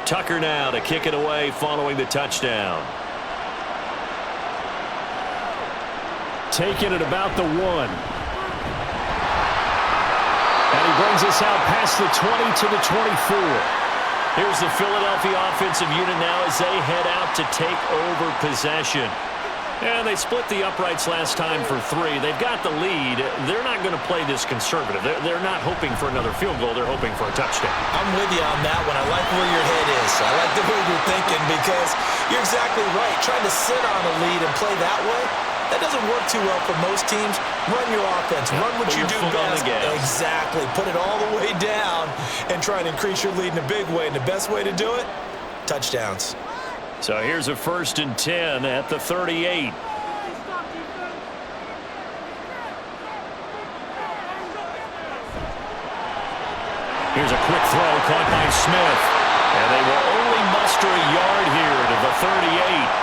Tucker now to kick it away following the touchdown. Taking it about the 1. And he brings us out past the 20 to the 24. Here's the Philadelphia offensive unit now as they head out to take over possession. And they split the uprights last time for 3. They've got the lead. They're not going to play this conservative. They're not hoping for another field goal. They're hoping for a touchdown. I'm with you on that one. I like where your head is. I like the way you're thinking because you're exactly right. Trying to sit on a lead and play that way, that doesn't work too well for most teams. Run your offense. Run what you do best. Exactly. Put it all the way down and try and increase your lead in a big way. And the best way to do it, touchdowns. So here's a 1st and 10 at the 38. Here's a quick throw caught by Smith. And they will only muster a yard here to the 38.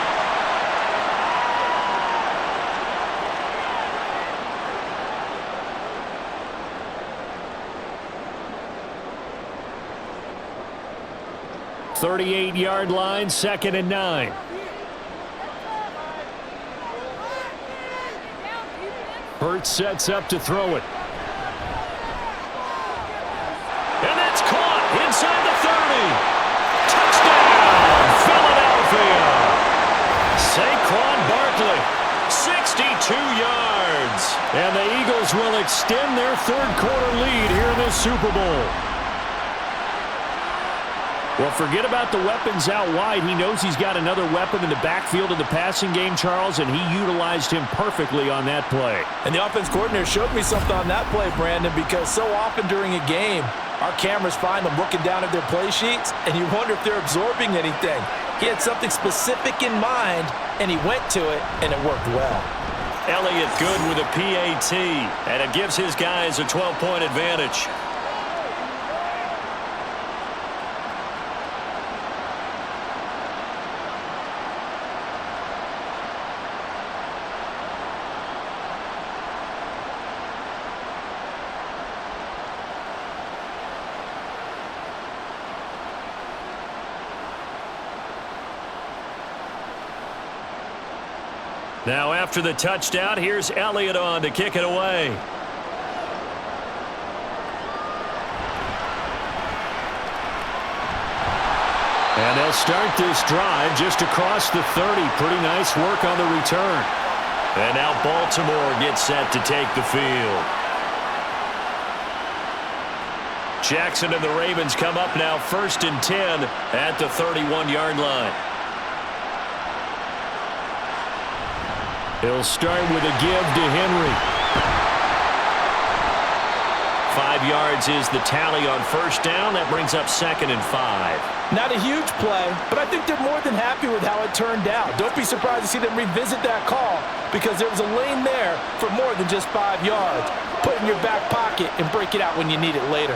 Thirty-eight-yard line, 2nd and 9. Hurts sets up to throw it. And that's caught inside the 30. Touchdown, Philadelphia. Saquon Barkley, 62 yards. And the Eagles will extend their third-quarter lead here in this Super Bowl. Well, forget about the weapons out wide. He knows he's got another weapon in the backfield of the passing game, Charles, and he utilized him perfectly on that play. And the offense coordinator showed me something on that play, Brandon, because so often during a game, our cameras find them looking down at their play sheets, and you wonder if they're absorbing anything. He had something specific in mind, and he went to it, and it worked well. Elliott good with a PAT, and it gives his guys a 12-point advantage. Now after the touchdown, here's Elliott on to kick it away. And they'll start this drive just across the 30. Pretty nice work on the return. And now Baltimore gets set to take the field. Jackson and the Ravens come up now 1st and 10 at the 31-yard line. He'll start with a give to Henry. 5 yards is the tally on 1st down. That brings up 2nd and 5. Not a huge play, but I think they're more than happy with how it turned out. Don't be surprised to see them revisit that call because there was a lane there for more than just 5 yards. Put it in your back pocket and break it out when you need it later.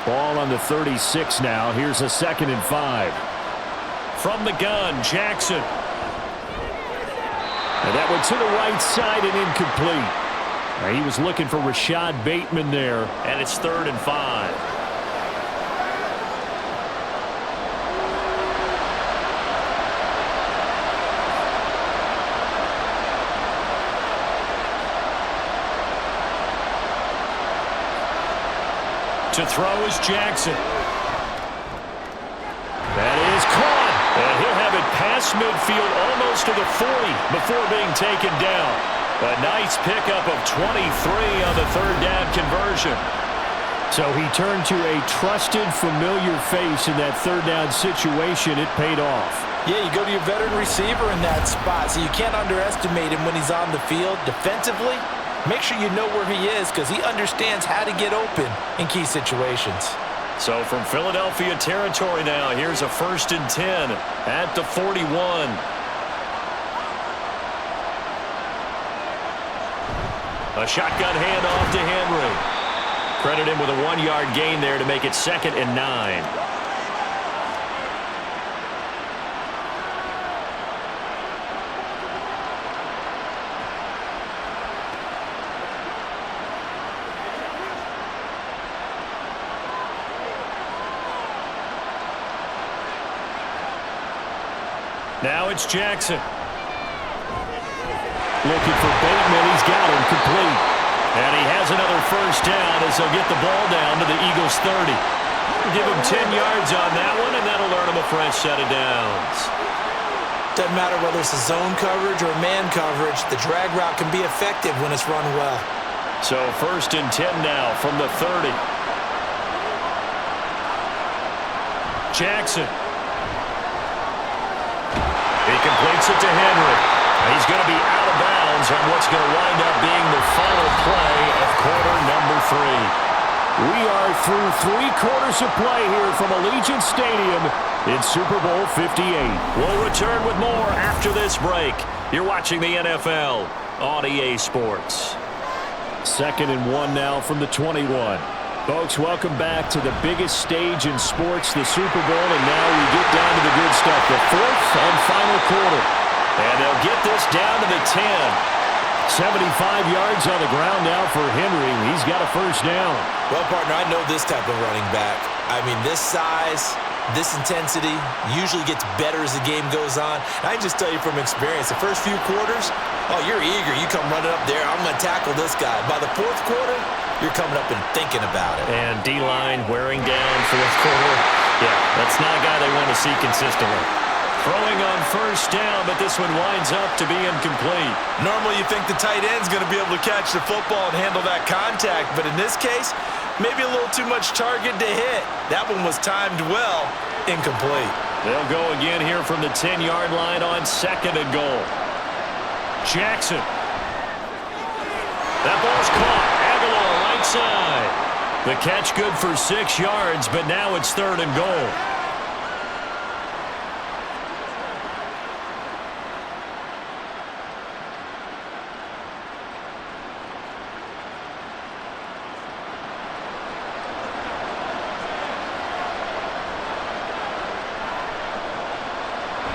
Ball on the 36 now. Here's a 2nd and 5. From the gun, Jackson. And that one to the right side and incomplete. He was looking for Rashad Bateman there, and it's 3rd and 5. To throw is Jackson. That is caught. And he'll have it past midfield almost to the 40 before being taken down. A nice pickup of 23 on the 3rd down conversion. So he turned to a trusted, familiar face in that 3rd down situation. It paid off. Yeah, you go to your veteran receiver in that spot, so you can't underestimate him when he's on the field. Defensively, make sure you know where he is because he understands how to get open in key situations. So from Philadelphia territory now, here's a 1st and 10 at the 41. A shotgun handoff to Henry. Credit him with a 1-yard gain there to make it 2nd and 9. Now it's Jackson. Looking for Bateman. He's got him complete. And he has another 1st down as they'll get the ball down to the Eagles' 30. Give him 10 yards on that one, and that'll earn him a fresh set of downs. Doesn't matter whether it's a zone coverage or man coverage, the drag route can be effective when it's run well. So 1st and 10 now from the 30. Jackson. He completes it to Henry. He's going to be out of bounds on what's going to wind up being the final play of quarter number 3. We are through 3 quarters of play here from Allegiant Stadium in Super Bowl 58. We'll return with more after this break. You're watching the NFL on EA Sports. 2nd and 1 now from the 21. Folks, welcome back to the biggest stage in sports, the Super Bowl, and now we get down to the good stuff, the 4th and final quarter. And they'll get this down to the 10. 75 yards on the ground now for Henry. He's got a 1st down. Well, partner, I know this type of running back. I mean, this size, this intensity usually gets better as the game goes on. I can just tell you from experience, the first few quarters, oh, you're eager. You come running up there. I'm going to tackle this guy. By the 4th quarter, you're coming up and thinking about it. And D-line wearing down 4th quarter. Yeah, that's not a guy they want to see consistently. Throwing on 1st down, but this one winds up to be incomplete. Normally you think the tight end's going to be able to catch the football and handle that contact, but in this case, maybe a little too much target to hit. That one was timed well, incomplete. They'll go again here from the 10-yard line on 2nd and goal. Jackson. That ball's caught. Aguilar right side. The catch good for 6 yards, but now it's 3rd and goal.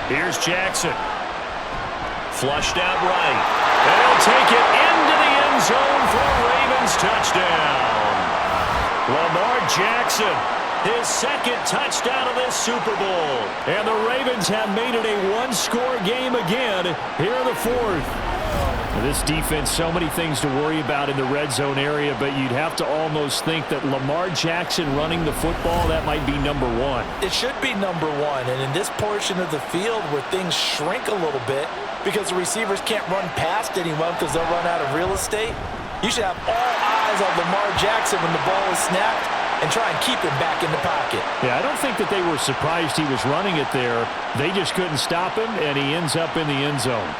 Here's Jackson. Flushed out right. And he'll take it into the end zone for a Ravens touchdown. Lamar Jackson, his 2nd touchdown of this Super Bowl. And the Ravens have made it a 1-score game again here in the 4th. This defense, so many things to worry about in the red zone area, but you'd have to almost think that Lamar Jackson running the football, that might be number 1. It should be number 1, and in this portion of the field where things shrink a little bit because the receivers can't run past anyone because they'll run out of real estate, you should have all eyes on Lamar Jackson when the ball is snapped and try and keep him back in the pocket. Yeah, I don't think that they were surprised he was running it there. They just couldn't stop him, and he ends up in the end zone.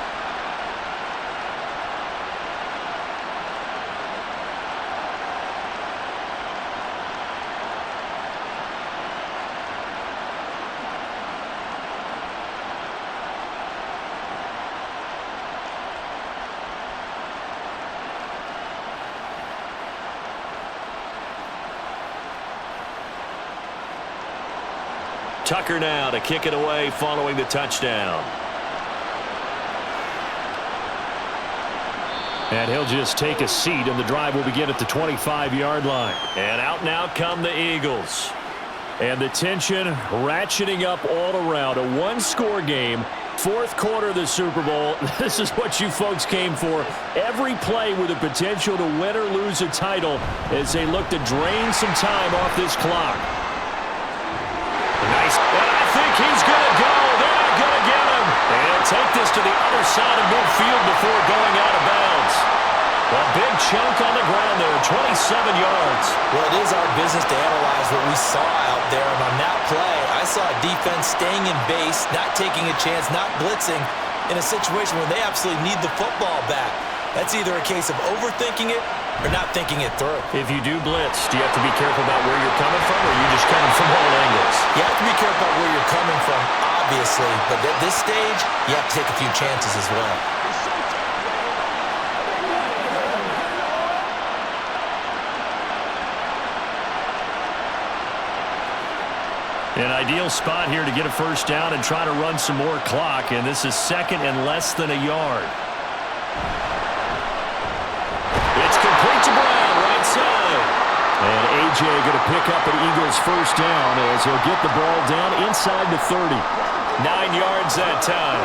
Tucker now to kick it away following the touchdown. And he'll just take a seat, and the drive will begin at the 25-yard line. And out now come the Eagles. And the tension ratcheting up all around. A 1-score game, 4th quarter of the Super Bowl. This is what you folks came for. Every play with the potential to win or lose a title as they look to drain some time off this clock. Nice. And I think he's going to go. They're not going to get him. And take this to the other side of midfield before going out of bounds. A big chunk on the ground there, 27 yards. Well, it is our business to analyze is what we saw out there. And on that play, I saw a defense staying in base, not taking a chance, not blitzing in a situation where they absolutely need the football back. That's either a case of overthinking it or not thinking it through. If you do blitz, do you have to be careful about where you're coming from, or are you just coming from all angles? You have to be careful about where you're coming from, obviously. But at this stage, you have to take a few chances as well. An ideal spot here to get a first down and try to run some more clock, and this is second and less than a yard. It's complete to Brown, right side. And A.J. going to pick up an Eagles first down as he'll get the ball down inside the 30. 9 yards that time.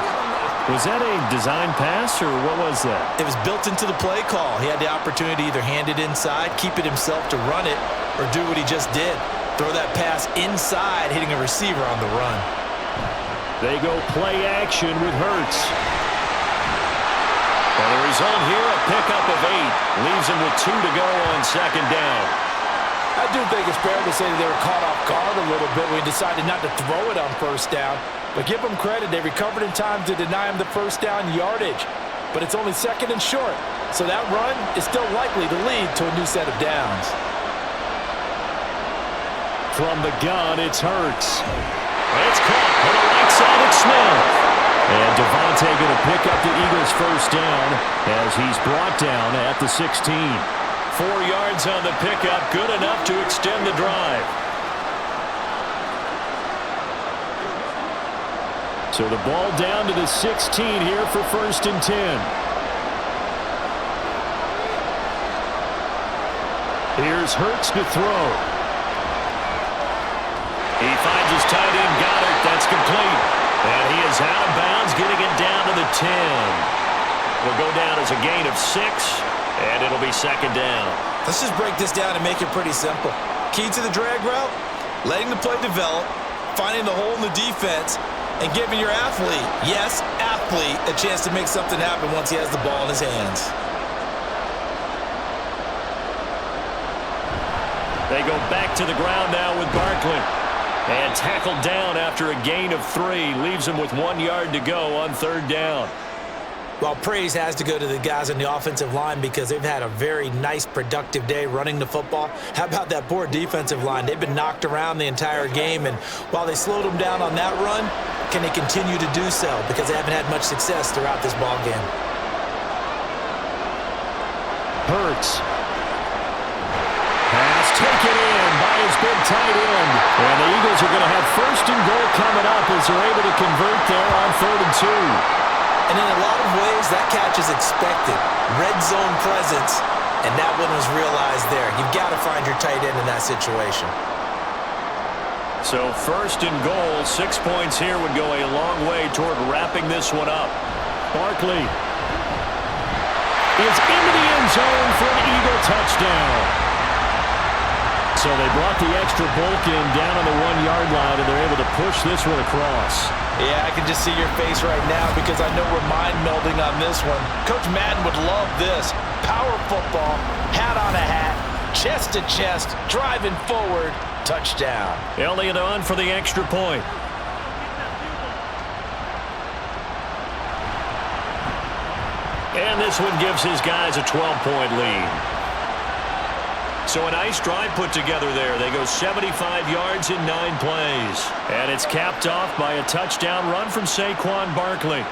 Was that a design pass, or what was that? It was built into the play call. He had the opportunity to either hand it inside, keep it himself to run it, or do what he just did. Throw that pass inside, hitting a receiver on the run. They go play action with Hurts. And the result here, a pickup of 8. Leaves him with 2 to go on second down. I do think it's fair to say that they were caught off guard a little bit when we decided not to throw it on first down. But give them credit, they recovered in time to deny him the first down yardage. But it's only second and short, so that run is still likely to lead to a new set of downs. From the gun, it's Hurts. It's caught on the right side of Smith. And Devontae going to pick up the Eagles first down as he's brought down at the 16. 4 yards on the pickup, good enough to extend the drive. So the ball down to the 16 here for first and 10. Here's Hurts to throw. He finds his tight end, Goddard. That's complete. And he is out of bounds, getting it down to the 10. It'll go down as a gain of 6, and it'll be second down. Let's just break this down and make it pretty simple. Key to the drag route, letting the play develop, finding the hole in the defense, and giving your athlete, yes, athlete, a chance to make something happen once he has the ball in his hands. They go back to the ground now with Barkley. And tackled down after a gain of 3. Leaves him with 1 yard to go on third down. Well, praise has to go to the guys on the offensive line because they've had a very nice, productive day running the football. How about that poor defensive line? They've been knocked around the entire game, and while they slowed them down on that run, can they continue to do so? Because they haven't had much success throughout this ball game. Hurts. Pass taken in by his big tight end. And the Eagles are going to have first and goal coming up as they're able to convert there on 3rd and 2. And in a lot of ways, that catch is expected. Red zone presence, and that one was realized there. You've got to find your tight end in that situation. So first and goal, 6 points here would go a long way toward wrapping this one up. Barkley is into the end zone for an Eagle touchdown. So they brought the extra bulk in down on the 1 yard line, and they're able to push this one across. Yeah, I can just see your face right now because I know we're mind melding on this one. Coach Madden would love this. Power football, hat on a hat, chest to chest, driving forward, touchdown. Elliott on for the extra point. And this one gives his guys a 12-point lead. So a nice drive put together there. They go 75 yards in 9 plays. And it's capped off by a touchdown run from Saquon Barkley.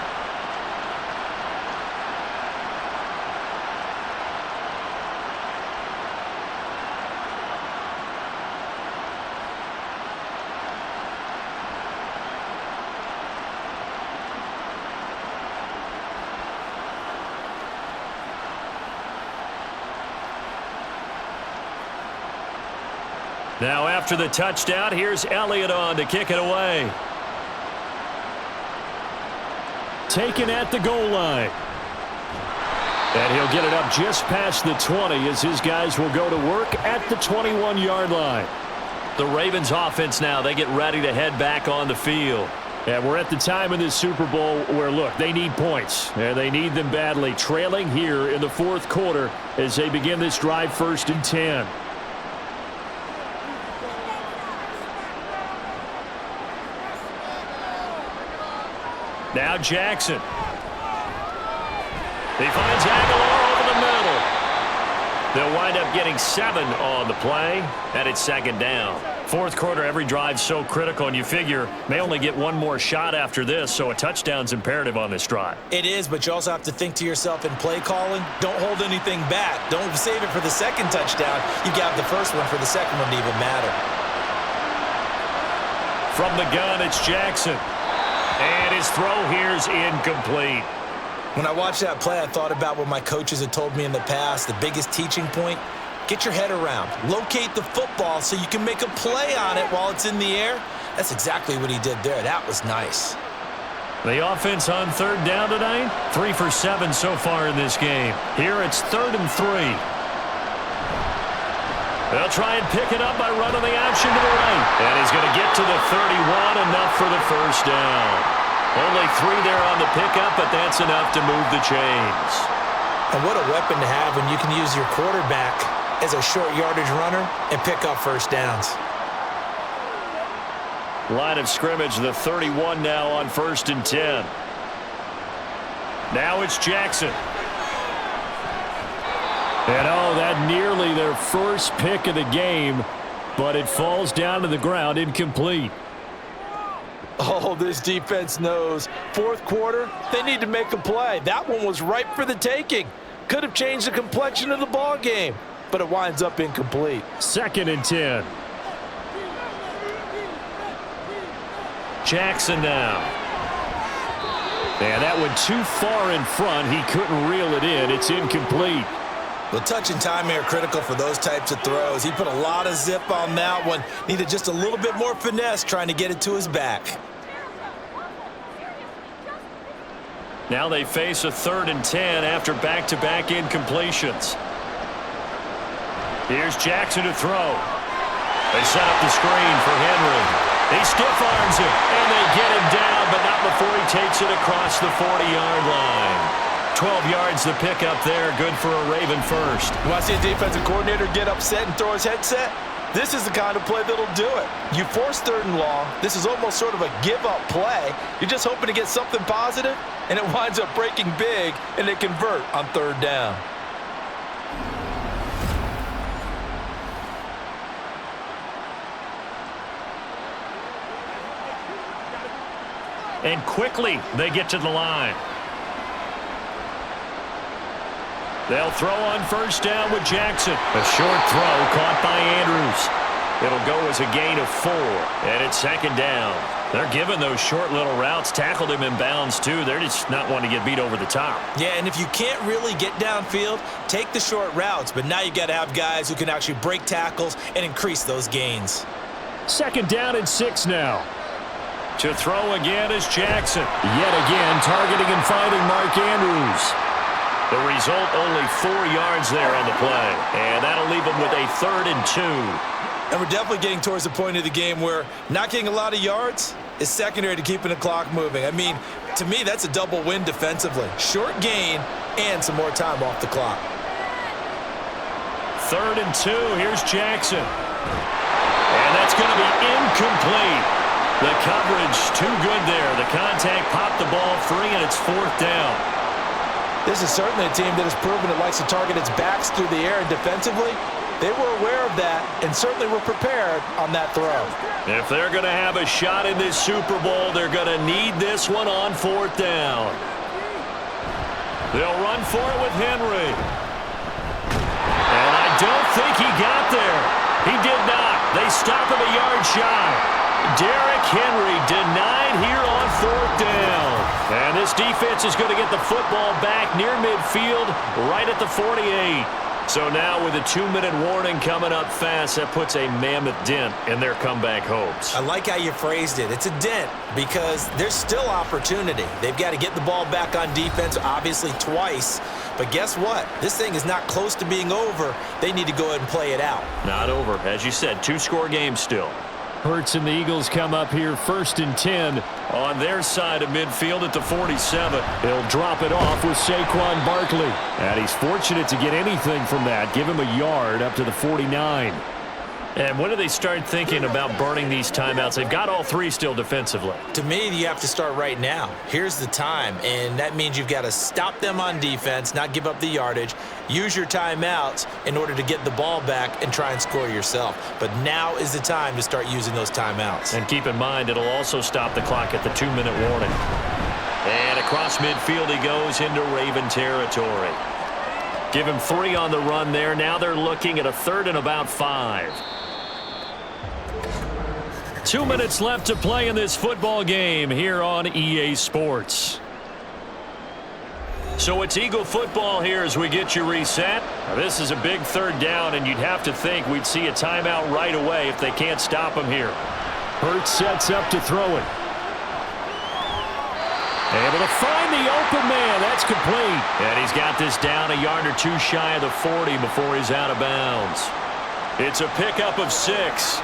Now after the touchdown, here's Elliott on to kick it away. Taken at the goal line. And he'll get it up just past the 20 as his guys will go to work at the 21-yard line. The Ravens offense now, they get ready to head back on the field. And we're at the time in this Super Bowl where, look, they need points. And they need them badly. Trailing here in the 4th quarter as they begin this drive 1st and 10. Now Jackson. He finds Aguilar over the middle. They'll wind up getting 7 on the play, and it's second down. Fourth quarter, every drive's so critical, and you figure may only get one more shot after this, so a touchdown's imperative on this drive. It is, but you also have to think to yourself in play calling, don't hold anything back. Don't save it for the second touchdown. You got the first one for the second one to even matter. From the gun, it's Jackson. And his throw here's incomplete. When I watched that play, I thought about what my coaches had told me in the past. The biggest teaching point, get your head around. Locate the football so you can make a play on it while it's in the air. That's exactly what he did there. That was nice. The offense on third down tonight, 3 for 7 so far in this game. Here it's 3rd and 3. They'll try and pick it up by running the option to the right. And he's going to get to the 31, enough for the first down. Only 3 there on the pickup, but that's enough to move the chains. And what a weapon to have when you can use your quarterback as a short yardage runner and pick up first downs. Line of scrimmage, the 31 now on 1st and 10. Now it's Jackson. And that nearly their first pick of the game, but it falls down to the ground incomplete. Oh, this defense knows. Fourth quarter, they need to make a play. That one was ripe for the taking. Could have changed the complexion of the ball game, but it winds up incomplete. 2nd and 10. Jackson now. And that one too far in front. He couldn't reel it in. It's incomplete. Well, touch and timing are critical for those types of throws. He put a lot of zip on that one. Needed just a little bit more finesse trying to get it to his back. Now they face a 3rd and 10 after back-to-back incompletions. Here's Jackson to throw. They set up the screen for Henry. He stiff-arms it, and they get him down, but not before he takes it across the 40-yard line. 12 yards to pick up there. Good for a Raven first. You want to see a defensive coordinator get upset and throw his headset? This is the kind of play that'll do it. You force 3rd and long. This is almost sort of a give-up play. You're just hoping to get something positive, and it winds up breaking big, and they convert on 3rd down. And quickly they get to the line. They'll throw on 1st down with Jackson. A short throw caught by Andrews. It'll go as a gain of 4, and it's 2nd down. They're giving those short little routes. Tackled him in bounds, too. They're just not wanting to get beat over the top. Yeah, and if you can't really get downfield, take the short routes. But now you got to have guys who can actually break tackles and increase those gains. 2nd down and 6 now. To throw again is Jackson. Yet again, targeting and finding Mark Andrews. The result, only 4 yards there on the play. And that'll leave them with a 3rd and 2. And we're definitely getting towards the point of the game where not getting a lot of yards is secondary to keeping the clock moving. I mean, to me, that's a double win defensively. Short gain and some more time off the clock. 3rd and 2. Here's Jackson. And that's going to be incomplete. The coverage too good there. The contact popped the ball free, and it's 4th down. This is certainly a team that has proven it likes to target its backs through the air, and defensively, they were aware of that and certainly were prepared on that throw. If they're going to have a shot in this Super Bowl, they're going to need this one on 4th down. They'll run for it with Henry. And I don't think he got there. He did not. They stop him a yard shy. Derrick Henry denied here on 4th down. And this defense is going to get the football back near midfield, right at the 48. So now with a 2-minute warning coming up fast, that puts a mammoth dent in their comeback hopes. I like how you phrased it. It's a dent because there's still opportunity. They've got to get the ball back on defense, obviously twice. But guess what? This thing is not close to being over. They need to go ahead and play it out. Not over. As you said, 2-score game still. Hurts and the Eagles come up here 1st and 10 on their side of midfield at the 47. They'll drop it off with Saquon Barkley. And he's fortunate to get anything from that. Give him a yard up to the 49. And when do they start thinking about burning these timeouts? They've got all three still defensively. To me, you have to start right now. Here's the time, and that means you've got to stop them on defense, not give up the yardage, use your timeouts in order to get the ball back and try and score yourself. But now is the time to start using those timeouts. And keep in mind, it'll also stop the clock at the 2-minute warning. And across midfield he goes into Raven territory. Give him 3 on the run there. Now they're looking at a 3rd and about 5. 2 minutes left to play in this football game here on EA Sports. So it's Eagle football here as we get you reset. Now this is a big 3rd down, and you'd have to think we'd see a timeout right away if they can't stop him here. Hurts sets up to throw it. Able to find the open man. That's complete. And he's got this down a yard or 2 shy of the 40 before he's out of bounds. It's a pickup of 6.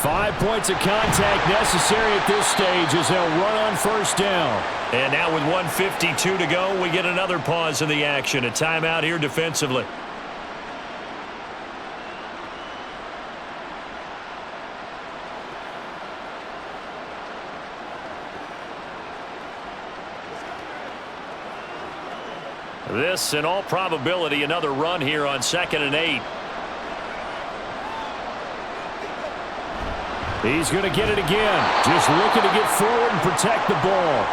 Five points of contact necessary at this stage as they'll run on 1st down. And now with 1:52 to go, we get another pause in the action. A timeout here defensively. This, in all probability, another run here on 2nd and 8. He's going to get it again. Just looking to get forward and protect the ball.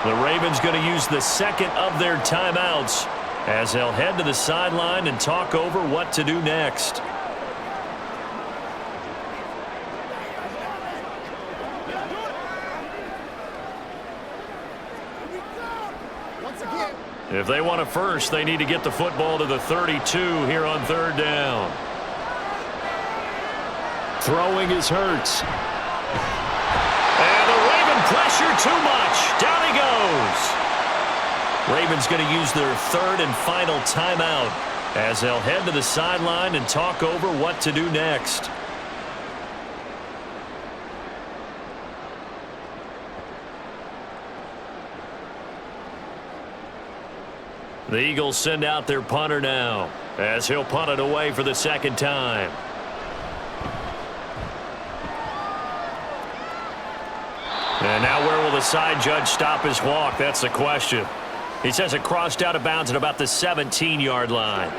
The Ravens going to use the 2nd of their timeouts as they'll head to the sideline and talk over what to do next. If they want a first, they need to get the football to the 32 here on 3rd down. Throwing is Hurts. And the Raven pressure too much. Down he goes. Ravens going to use their 3rd and final timeout as they'll head to the sideline and talk over what to do next. The Eagles send out their punter now as he'll punt it away for the 2nd time. And now where will the side judge stop his walk? That's the question. He says it crossed out of bounds at about the 17-yard line.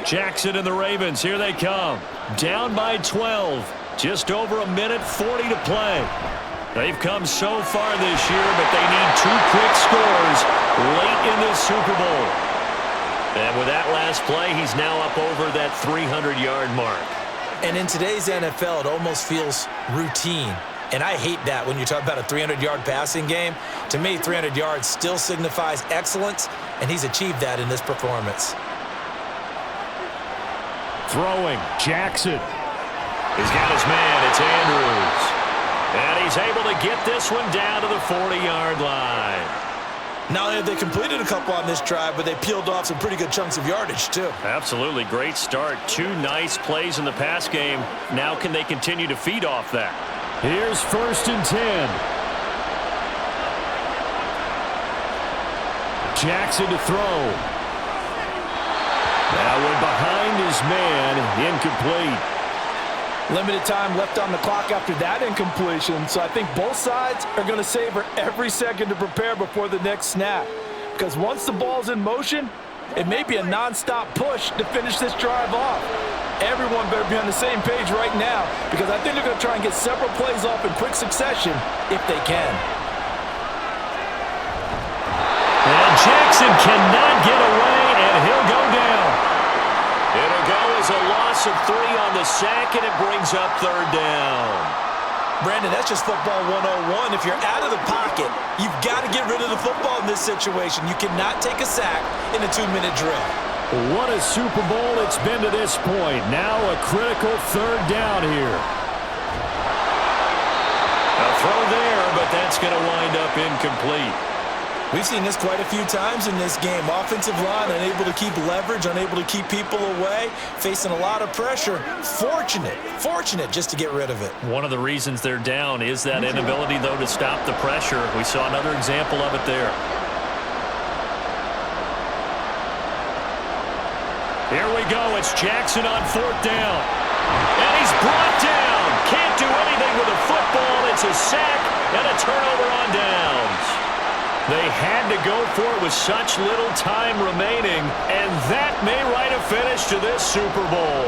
Jackson and the Ravens, here they come. Down by 12. Just over 1:40 to play. They've come so far this year, but they need 2 quick scores late in the Super Bowl. And with that last play, he's now up over that 300-yard mark. And in today's NFL, it almost feels routine. And I hate that when you talk about a 300-yard passing game. To me, 300 yards still signifies excellence, and he's achieved that in this performance. Throwing, Jackson. He's got his man, it's Andrews. And he's able to get this one down to the 40-yard line. Not only have they completed a couple on this drive, but they peeled off some pretty good chunks of yardage, too. Absolutely, great start. 2 nice plays in the pass game. Now can they continue to feed off that? Here's 1st and 10. Jackson to throw. That one behind his man, incomplete. Limited time left on the clock after that incompletion, so I think both sides are going to savor every second to prepare before the next snap. Because once the ball's in motion, it may be a non-stop push to finish this drive off. Everyone better be on the same page right now, because I think they're going to try and get several plays off in quick succession if they can. And Jackson cannot get away, and he'll go down. It'll go as a loss of 3 on the sack, and it brings up 3rd down. Brandon, that's just football 101. If you're out of the pocket, you've got to get rid of the football in this situation. You cannot take a sack in a 2-minute drill. What a Super Bowl it's been to this point. Now a critical 3rd down here. A throw there, but that's going to wind up incomplete. We've seen this quite a few times in this game. Offensive line unable to keep leverage, unable to keep people away, facing a lot of pressure. Fortunate just to get rid of it. One of the reasons they're down is that inability, though, to stop the pressure. We saw another example of it there. Here we go. It's Jackson on 4th down. And he's brought down. Can't do anything with a football. It's a sack and a turnover on downs. They had to go for it with such little time remaining, and that may write a finish to this Super Bowl.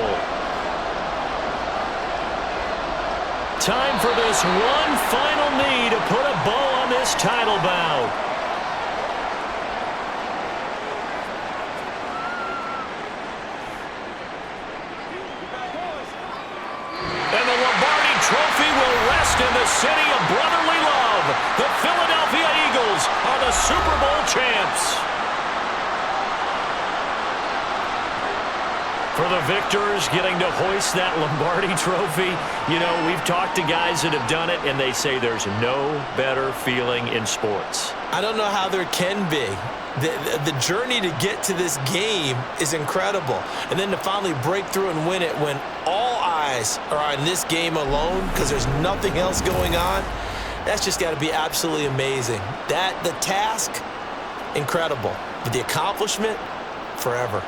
Time for this one final knee to put a bow on this title bout. And the Lombardi Trophy will rest in the city of brotherly love. The Philadelphia Eagles are the Super Bowl champs. For the victors getting to hoist that Lombardi Trophy, you know, we've talked to guys that have done it, and they say there's no better feeling in sports. I don't know how there can be. The journey to get to this game is incredible. And then to finally break through and win it when all eyes are on this game alone because there's nothing else going on, that's just got to be absolutely amazing. The task, incredible. But the accomplishment, forever.